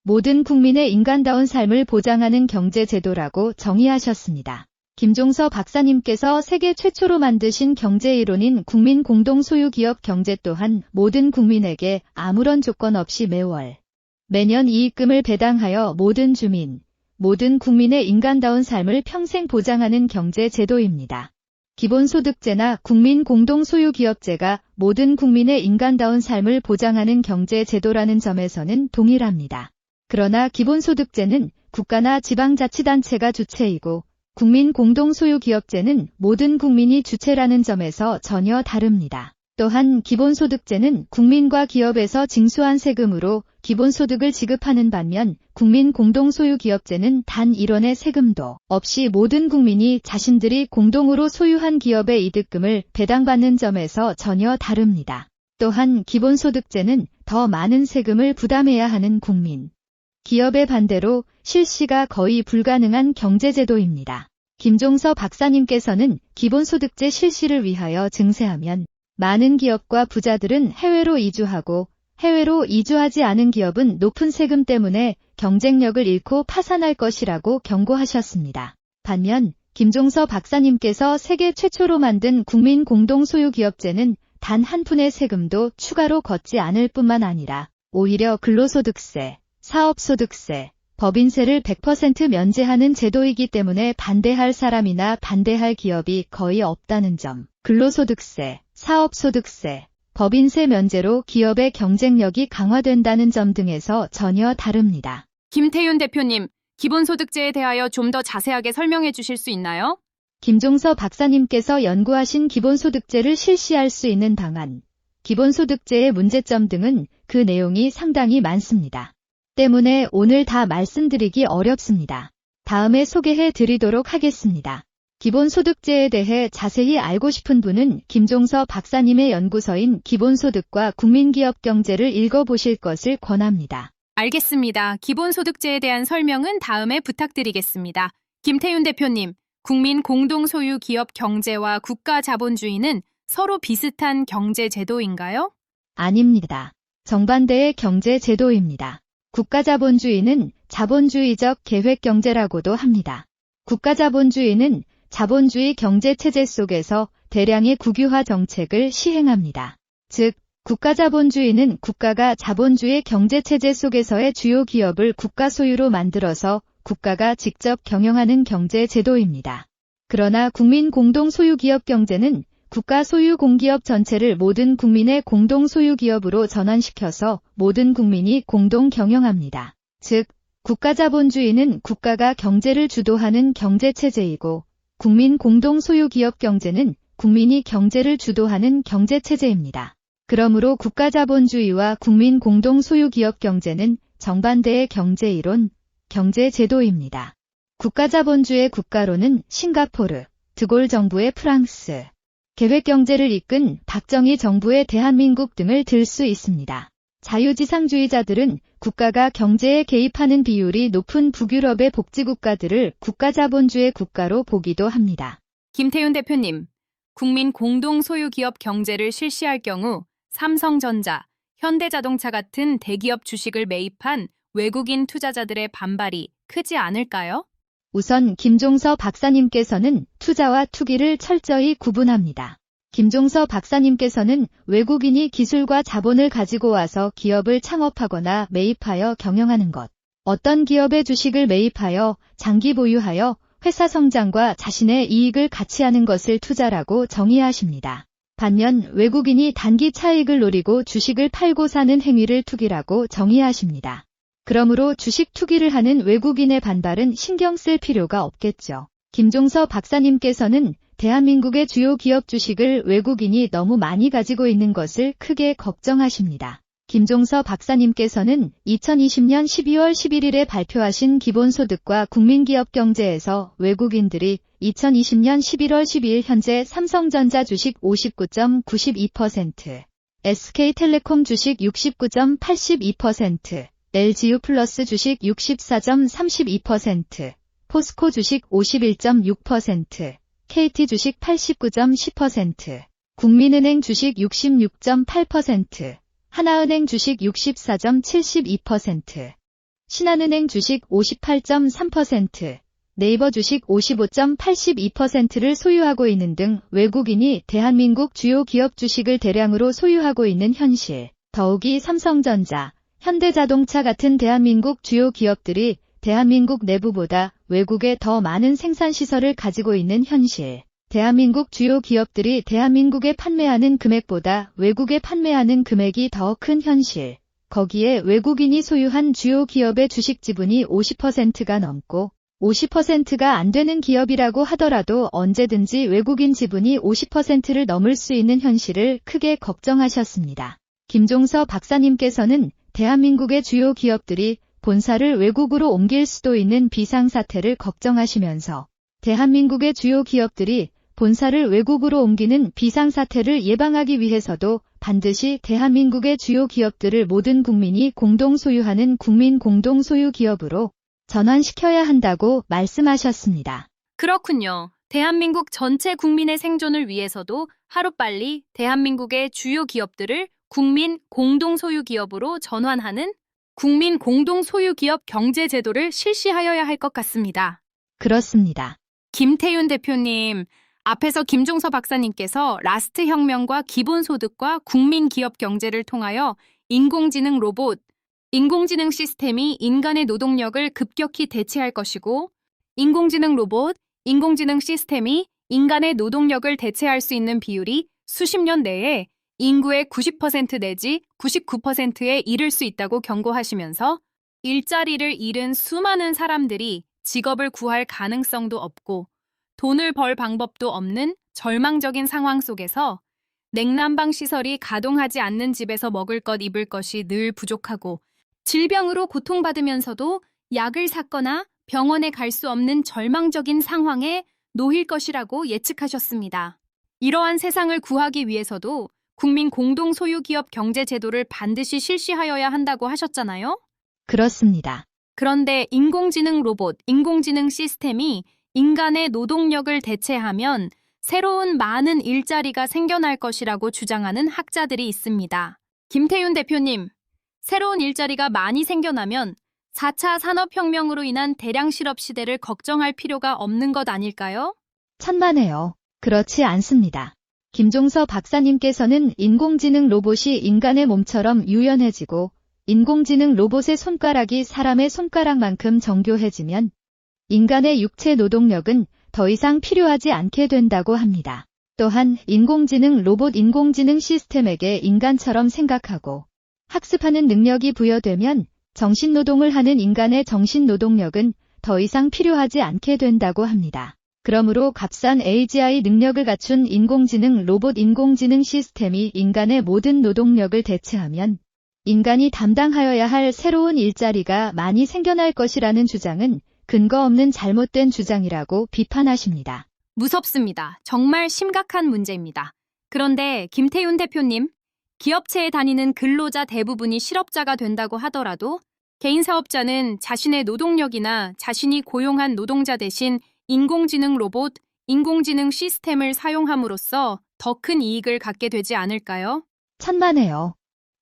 모든 국민의 인간다운 삶을 보장하는 경제제도라고 정의하셨습니다. 김종서 박사님께서 세계 최초로 만드신 경제이론인 국민 공동소유 기업 경제 또한 모든 국민에게 아무런 조건 없이 매월, 매년 이익금을 배당하여 모든 주민, 모든 국민의 인간다운 삶을 평생 보장하는 경제제도입니다. 기본소득제나 국민 공동소유기업제가 모든 국민의 인간다운 삶을 보장하는 경제제도라는 점에서는 동일합니다. 그러나 기본소득제는 국가나 지방자치단체가 주체이고 국민 공동소유기업제는 모든 국민이 주체라는 점에서 전혀 다릅니다. 또한 기본소득제는 국민과 기업에서 징수한 세금으로 기본소득을 지급하는 반면 국민 공동소유기업제는 단 1원의 세금도 없이 모든 국민이 자신들이 공동으로 소유한 기업의 이득금을 배당받는 점에서 전혀 다릅니다. 또한 기본소득제는 더 많은 세금을 부담해야 하는 국민, 기업의 반대로 실시가 거의 불가능한 경제제도입니다. 김종서 박사님께서는 기본소득제 실시를 위하여 증세하면 많은 기업과 부자들은 해외로 이주하고 해외로 이주하지 않은 기업은 높은 세금 때문에 경쟁력을 잃고 파산할 것이라고 경고하셨습니다. 반면 김종서 박사님께서 세계 최초로 만든 국민 공동소유기업제는 단 한 푼의 세금도 추가로 걷지 않을 뿐만 아니라 오히려 근로소득세, 사업소득세, 법인세를 100% 면제하는 제도이기 때문에 반대할 사람이나 반대할 기업이 거의 없다는 점, 근로소득세, 사업소득세, 법인세 면제로 기업의 경쟁력이 강화된다는 점 등에서 전혀 다릅니다. 김태윤 대표님, 기본소득제에 대하여 좀 더 자세하게 설명해 주실 수 있나요? 김종서 박사님께서 연구하신 기본소득제를 실시할 수 있는 방안, 기본소득제의 문제점 등은 그 내용이 상당히 많습니다. 때문에 오늘 다 말씀드리기 어렵습니다. 다음에 소개해 드리도록 하겠습니다. 기본소득제에 대해 자세히 알고 싶은 분은 김종서 박사님의 연구서인 기본소득과 국민기업경제를 읽어보실 것을 권합니다. 알겠습니다. 기본소득제에 대한 설명은 다음에 부탁드리겠습니다. 김태윤 대표님, 국민 공동소유 기업 경제와 국가 자본주의는 서로 비슷한 경제제도인가요? 아닙니다. 정반대의 경제제도입니다. 국가자본주의는 자본주의적 계획경제라고도 합니다. 국가자본주의는 자본주의 경제체제 속에서 대량의 국유화 정책을 시행합니다. 즉, 국가자본주의는 국가가 자본주의 경제체제 속에서의 주요 기업을 국가 소유로 만들어서 국가가 직접 경영하는 경제제도입니다. 그러나 국민 공동소유기업 경제는 국가 소유 공기업 전체를 모든 국민의 공동소유기업으로 전환시켜서 모든 국민이 공동 경영합니다. 즉, 국가자본주의는 국가가 경제를 주도하는 경제체제이고 국민 공동소유기업 경제는 국민이 경제를 주도하는 경제체제입니다. 그러므로 국가자본주의와 국민 공동소유기업 경제는 정반대의 경제이론, 경제제도입니다. 국가자본주의 국가로는 싱가포르, 드골 정부의 프랑스, 계획경제를 이끈 박정희 정부의 대한민국 등을 들 수 있습니다. 자유지상주의자들은 국가가 경제에 개입하는 비율이 높은 북유럽의 복지국가들을 국가자본주의 국가로 보기도 합니다. 김태윤 대표님, 국민 공동 소유 기업 경제를 실시할 경우 삼성전자, 현대자동차 같은 대기업 주식을 매입한 외국인 투자자들의 반발이 크지 않을까요? 우선 김종서 박사님께서는 투자와 투기를 철저히 구분합니다. 김종서 박사님께서는 외국인이 기술과 자본을 가지고 와서 기업을 창업하거나 매입하여 경영하는 것, 어떤 기업의 주식을 매입하여 장기 보유하여 회사 성장과 자신의 이익을 같이 하는 것을 투자라고 정의하십니다. 반면 외국인이 단기 차익을 노리고 주식을 팔고 사는 행위를 투기라고 정의하십니다. 그러므로 주식 투기를 하는 외국인의 반발은 신경 쓸 필요가 없겠죠. 김종서 박사님께서는 대한민국의 주요 기업 주식을 외국인이 너무 많이 가지고 있는 것을 크게 걱정하십니다. 김종서 박사님께서는 2020년 12월 11일에 발표하신 기본소득과 국민기업경제에서 외국인들이 2020년 11월 12일 현재 삼성전자 주식 59.92%, SK텔레콤 주식 69.82%, LG유플러스 주식 64.32%, 포스코 주식 51.6%, KT 주식 89.10%, 국민은행 주식 66.8%, 하나은행 주식 64.72%, 신한은행 주식 58.3%, 네이버 주식 55.82%를 소유하고 있는 등 외국인이 대한민국 주요 기업 주식을 대량으로 소유하고 있는 현실, 더욱이 삼성전자, 현대자동차 같은 대한민국 주요 기업들이 대한민국 내부보다 외국에 더 많은 생산시설을 가지고 있는 현실, 대한민국 주요 기업들이 대한민국에 판매하는 금액보다 외국에 판매하는 금액이 더 큰 현실, 거기에 외국인이 소유한 주요 기업의 주식 지분이 50%가 넘고 50%가 안 되는 기업이라고 하더라도 언제든지 외국인 지분이 50%를 넘을 수 있는 현실을 크게 걱정하셨습니다. 김종서 박사님께서는 대한민국의 주요 기업들이 본사를 외국으로 옮길 수도 있는 비상사태를 걱정하시면서 대한민국의 주요 기업들이 본사를 외국으로 옮기는 비상사태를 예방하기 위해서도 반드시 대한민국의 주요 기업들을 모든 국민이 공동 소유하는 국민 공동 소유 기업으로 전환시켜야 한다고 말씀하셨습니다. 그렇군요. 대한민국 전체 국민의 생존을 위해서도 하루빨리 대한민국의 주요 기업들을 국민 공동 소유 기업으로 전환하는 국민 공동 소유 기업 경제 제도를 실시하여야 할 것 같습니다. 그렇습니다. 김태윤 대표님, 앞에서 김종서 박사님께서 라스트 혁명과 기본소득과 국민기업 경제를 통하여 인공지능 로봇, 인공지능 시스템이 인간의 노동력을 급격히 대체할 것이고 인공지능 로봇, 인공지능 시스템이 인간의 노동력을 대체할 수 있는 비율이 수십 년 내에 인구의 90% 내지 99%에 이를 수 있다고 경고하시면서 일자리를 잃은 수많은 사람들이 직업을 구할 가능성도 없고 돈을 벌 방법도 없는 절망적인 상황 속에서 냉난방 시설이 가동하지 않는 집에서 먹을 것 입을 것이 늘 부족하고 질병으로 고통받으면서도 약을 샀거나 병원에 갈 수 없는 절망적인 상황에 놓일 것이라고 예측하셨습니다. 이러한 세상을 구하기 위해서도 국민 공동 소유 기업 경제 제도를 반드시 실시하여야 한다고 하셨잖아요? 그렇습니다. 그런데 인공지능 로봇, 인공지능 시스템이 인간의 노동력을 대체하면 새로운 많은 일자리가 생겨날 것이라고 주장하는 학자들이 있습니다. 김태윤 대표님, 새로운 일자리가 많이 생겨나면 4차 산업혁명으로 인한 대량 실업 시대를 걱정할 필요가 없는 것 아닐까요? 천만에요. 그렇지 않습니다. 김종서 박사님께서는 인공지능 로봇이 인간의 몸처럼 유연해지고 인공지능 로봇의 손가락이 사람의 손가락만큼 정교해지면 인간의 육체 노동력은 더 이상 필요하지 않게 된다고 합니다. 또한 인공지능 로봇 인공지능 시스템에게 인간처럼 생각하고 학습하는 능력이 부여되면 정신노동을 하는 인간의 정신노동력은 더 이상 필요하지 않게 된다고 합니다. 그러므로 값싼 AGI 능력을 갖춘 인공지능 로봇 인공지능 시스템이 인간의 모든 노동력을 대체하면 인간이 담당하여야 할 새로운 일자리가 많이 생겨날 것이라는 주장은 근거 없는 잘못된 주장이라고 비판하십니다. 무섭습니다. 정말 심각한 문제입니다. 그런데 김태윤 대표님, 기업체에 다니는 근로자 대부분이 실업자가 된다고 하더라도 개인 사업자는 자신의 노동력이나 자신이 고용한 노동자 대신 인공지능 로봇, 인공지능 시스템을 사용함으로써 더 큰 이익을 갖게 되지 않을까요? 천만에요.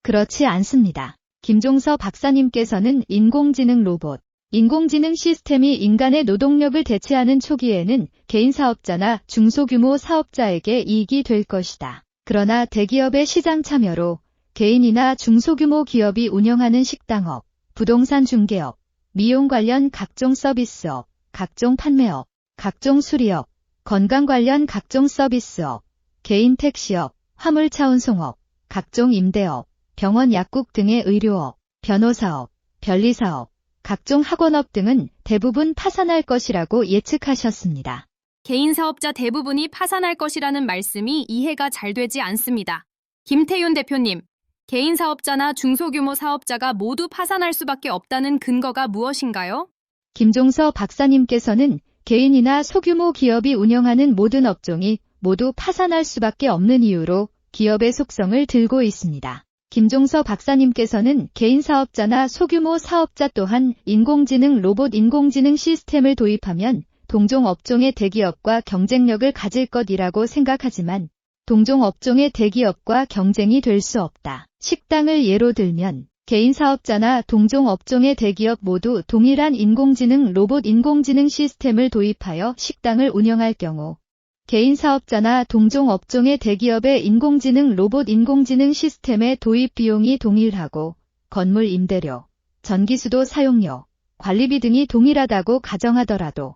그렇지 않습니다. 김종서 박사님께서는 인공지능 로봇, 인공지능 시스템이 인간의 노동력을 대체하는 초기에는 개인 사업자나 중소규모 사업자에게 이익이 될 것이다. 그러나 대기업의 시장 참여로 개인이나 중소규모 기업이 운영하는 식당업, 부동산 중개업, 미용 관련 각종 서비스업, 각종 판매업, 각종 수리업, 건강 관련 각종 서비스업, 개인 택시업, 화물 차운송업, 각종 임대업, 병원 약국 등의 의료업, 변호사업, 변리사업, 각종 학원업 등은 대부분 파산할 것이라고 예측하셨습니다. 개인 사업자 대부분이 파산할 것이라는 말씀이 이해가 잘 되지 않습니다. 김태윤 대표님, 개인 사업자나 중소규모 사업자가 모두 파산할 수밖에 없다는 근거가 무엇인가요? 김종서 박사님께서는 개인이나 소규모 기업이 운영하는 모든 업종이 모두 파산할 수밖에 없는 이유로 기업의 속성을 들고 있습니다. 김종서 박사님께서는 개인 사업자나 소규모 사업자 또한 인공지능 로봇 인공지능 시스템을 도입하면 동종 업종의 대기업과 경쟁력을 가질 것이라고 생각하지만 동종 업종의 대기업과 경쟁이 될 수 없다. 식당을 예로 들면 개인 사업자나 동종 업종의 대기업 모두 동일한 인공지능 로봇 인공지능 시스템을 도입하여 식당을 운영할 경우 개인 사업자나 동종 업종의 대기업의 인공지능 로봇 인공지능 시스템의 도입 비용이 동일하고 건물 임대료, 전기수도 사용료, 관리비 등이 동일하다고 가정하더라도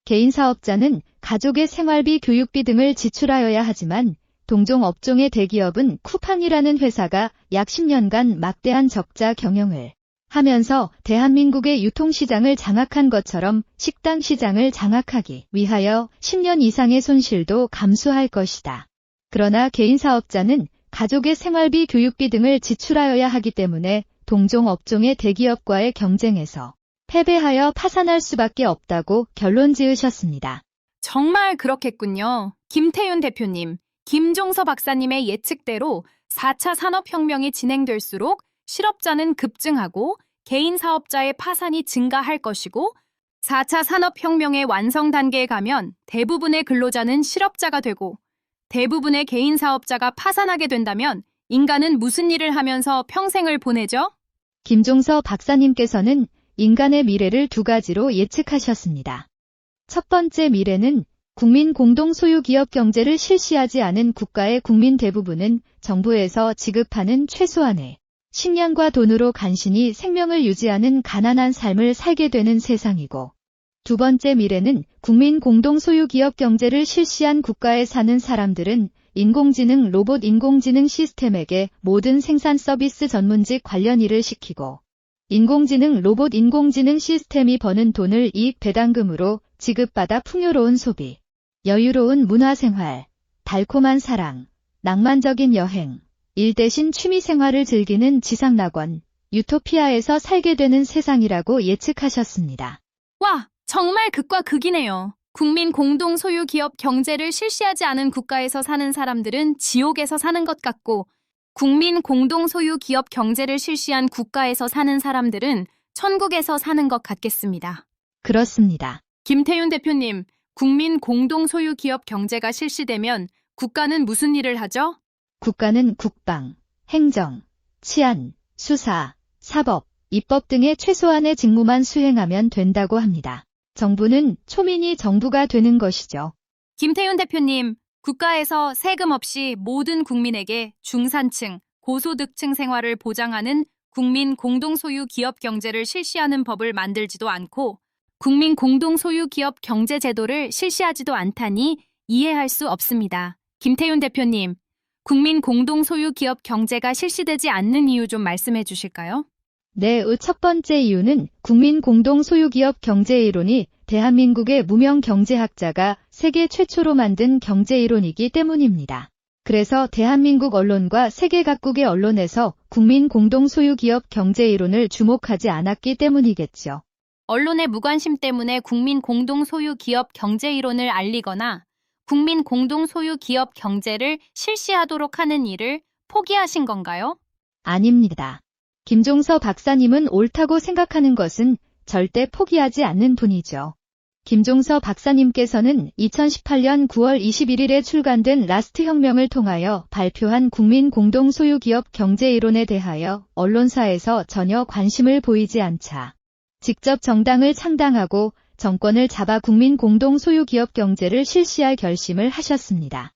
개인 사업자는 가족의 생활비, 교육비 등을 지출하여야 하지만 동종 업종의 대기업은 쿠팡이라는 회사가 약 10년간 막대한 적자 경영을 하면서 대한민국의 유통시장을 장악한 것처럼 식당 시장을 장악하기 위하여 10년 이상의 손실도 감수할 것이다. 그러나 개인 사업자는 가족의 생활비, 교육비 등을 지출하여야 하기 때문에 동종 업종의 대기업과의 경쟁에서 패배하여 파산할 수밖에 없다고 결론 지으셨습니다. 정말 그렇겠군요. 김태윤 대표님, 김종서 박사님의 예측대로 4차 산업혁명이 진행될수록 실업자는 급증하고 개인 사업자의 파산이 증가할 것이고 4차 산업혁명의 완성 단계에 가면 대부분의 근로자는 실업자가 되고 대부분의 개인 사업자가 파산하게 된다면 인간은 무슨 일을 하면서 평생을 보내죠? 김종서 박사님께서는 인간의 미래를 두 가지로 예측하셨습니다. 첫 번째 미래는 국민 공동 소유 기업 경제를 실시하지 않은 국가의 국민 대부분은 정부에서 지급하는 최소한의 식량과 돈으로 간신히 생명을 유지하는 가난한 삶을 살게 되는 세상이고, 두 번째 미래는 국민 공동 소유 기업 경제를 실시한 국가에 사는 사람들은 인공지능 로봇 인공지능 시스템에게 모든 생산 서비스 전문직 관련 일을 시키고, 인공지능 로봇 인공지능 시스템이 버는 돈을 이익 배당금으로 지급받아 풍요로운 소비, 여유로운 문화생활, 달콤한 사랑, 낭만적인 여행, 일 대신 취미생활을 즐기는 지상낙원, 유토피아에서 살게 되는 세상이라고 예측하셨습니다. 와, 정말 극과 극이네요. 국민 공동 소유 기업 경제를 실시하지 않은 국가에서 사는 사람들은 지옥에서 사는 것 같고 국민 공동 소유 기업 경제를 실시한 국가에서 사는 사람들은 천국에서 사는 것 같겠습니다. 그렇습니다. 김태윤 대표님, 국민 공동 소유 기업 경제가 실시되면 국가는 무슨 일을 하죠? 국가는 국방, 행정, 치안, 수사, 사법, 입법 등의 최소한의 직무만 수행하면 된다고 합니다. 정부는 초민이 정부가 되는 것이죠. 김태윤 대표님, 국가에서 세금 없이 모든 국민에게 중산층, 고소득층 생활을 보장하는 국민 공동소유 기업 경제를 실시하는 법을 만들지도 않고 국민 공동소유 기업 경제 제도를 실시하지도 않다니 이해할 수 없습니다. 김태윤 대표님, 국민 공동소유 기업 경제가 실시되지 않는 이유 좀 말씀해 주실까요? 네, 첫 번째 이유는 국민 공동 소유 기업 경제 이론이 대한민국의 무명 경제학자가 세계 최초로 만든 경제 이론이기 때문입니다. 그래서 대한민국 언론과 세계 각국의 언론에서 국민 공동 소유 기업 경제 이론을 주목하지 않았기 때문이겠죠. 언론의 무관심 때문에 국민 공동 소유 기업 경제 이론을 알리거나 국민 공동 소유 기업 경제를 실시하도록 하는 일을 포기하신 건가요? 아닙니다. 김종서 박사님은 옳다고 생각하는 것은 절대 포기하지 않는 분이죠. 김종서 박사님께서는 2018년 9월 21일에 출간된 라스트 혁명을 통하여 발표한 국민 공동 소유 기업 경제 이론에 대하여 언론사에서 전혀 관심을 보이지 않자 직접 정당을 창당하고 정권을 잡아 국민 공동 소유 기업 경제를 실시할 결심을 하셨습니다.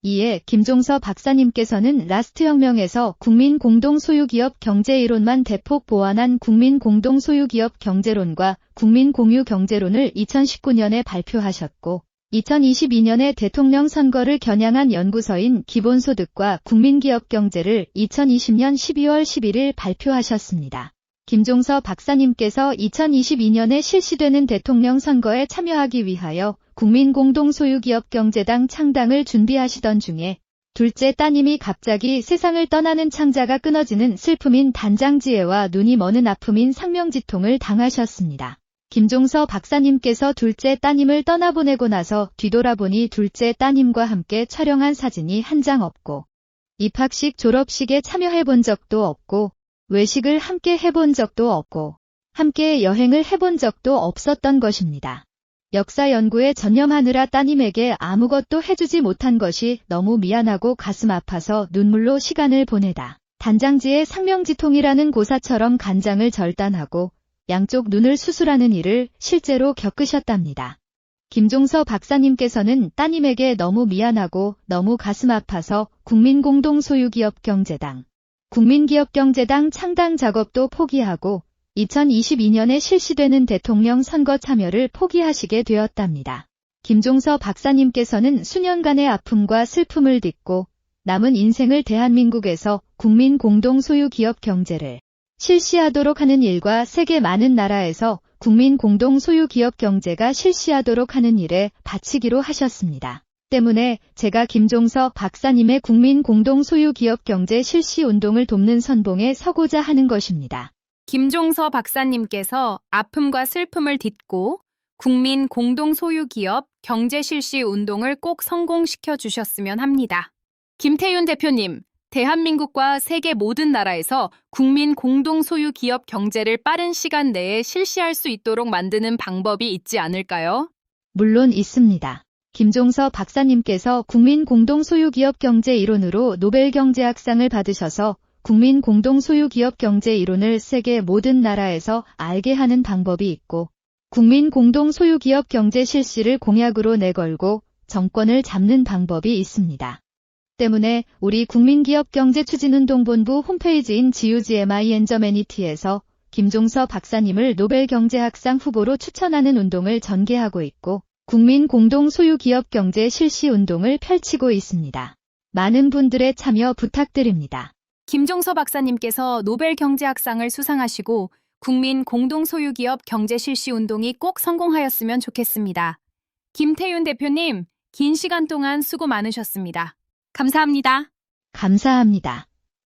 이에 김종서 박사님께서는 라스트 혁명에서 국민 공동 소유 기업 경제 이론만 대폭 보완한 국민 공동 소유 기업 경제론과 국민 공유 경제론을 2019년에 발표하셨고 2022년에 대통령 선거를 겨냥한 연구서인 기본소득과 국민기업 경제를 2020년 12월 11일 발표하셨습니다. 김종서 박사님께서 2022년에 실시되는 대통령 선거에 참여하기 위하여 국민공동소유기업경제당 창당을 준비하시던 중에 둘째 따님이 갑자기 세상을 떠나는 창자가 끊어지는 슬픔인 단장지혜와 눈이 머는 아픔인 상명지통을 당하셨습니다. 김종서 박사님께서 둘째 따님을 떠나보내고 나서 뒤돌아보니 둘째 따님과 함께 촬영한 사진이 한 장 없고 입학식 졸업식에 참여해본 적도 없고 외식을 함께 해본 적도 없고 함께 여행을 해본 적도 없었던 것입니다. 역사 연구에 전념하느라 따님에게 아무것도 해주지 못한 것이 너무 미안하고 가슴 아파서 눈물로 시간을 보내다. 단장지의 상명지통이라는 고사처럼 간장을 절단하고 양쪽 눈을 수술하는 일을 실제로 겪으셨답니다. 김종서 박사님께서는 따님에게 너무 미안하고 너무 가슴 아파서 국민공동소유기업경제당, 국민기업경제당 창당 작업도 포기하고 2022년에 실시되는 대통령 선거 참여를 포기하시게 되었답니다. 김종서 박사님께서는 수년간의 아픔과 슬픔을 딛고 남은 인생을 대한민국에서 국민 공동소유 기업 경제를 실시하도록 하는 일과 세계 많은 나라에서 국민 공동소유 기업 경제가 실시하도록 하는 일에 바치기로 하셨습니다. 때문에 제가 김종서 박사님의 국민 공동소유 기업 경제 실시 운동을 돕는 선봉에 서고자 하는 것입니다. 김종서 박사님께서 아픔과 슬픔을 딛고 국민 공동소유기업 경제 실시 운동을 꼭 성공시켜 주셨으면 합니다. 김태윤 대표님, 대한민국과 세계 모든 나라에서 국민 공동소유기업 경제를 빠른 시간 내에 실시할 수 있도록 만드는 방법이 있지 않을까요? 물론 있습니다. 김종서 박사님께서 국민 공동소유기업 경제 이론으로 노벨 경제학상을 받으셔서 국민 공동소유기업 경제 이론을 세계 모든 나라에서 알게 하는 방법이 있고 국민 공동소유기업 경제 실시를 공약으로 내걸고 정권을 잡는 방법이 있습니다. 때문에 우리 국민기업경제추진운동본부 홈페이지인 GUGMIN저매니티에서 김종서 박사님을 노벨 경제학상 후보로 추천하는 운동을 전개하고 있고 국민 공동소유기업 경제 실시 운동을 펼치고 있습니다. 많은 분들의 참여 부탁드립니다. 김종서 박사님께서 노벨 경제학상을 수상하시고 국민 공동소유기업 경제 실시 운동이 꼭 성공하였으면 좋겠습니다. 김태윤 대표님, 긴 시간 동안 수고 많으셨습니다. 감사합니다. 감사합니다.